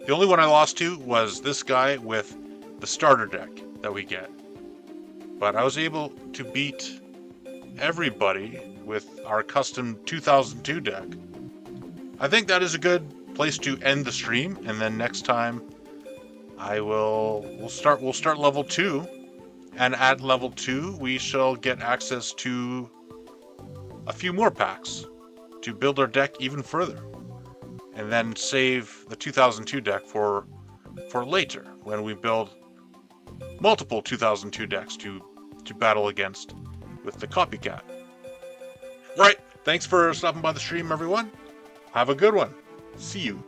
the only one I lost to was this guy with the starter deck that we get. But I was able to beat everybody with our custom 2002 deck. I think that is a good place to end the stream, and then next time we'll start level 2 And at level 2, we shall get access to a few more packs to build our deck even further. And then save the 2002 deck for later, when we build multiple 2002 decks to battle against with the copycat. Right, thanks for stopping by the stream, everyone. Have a good one. See you.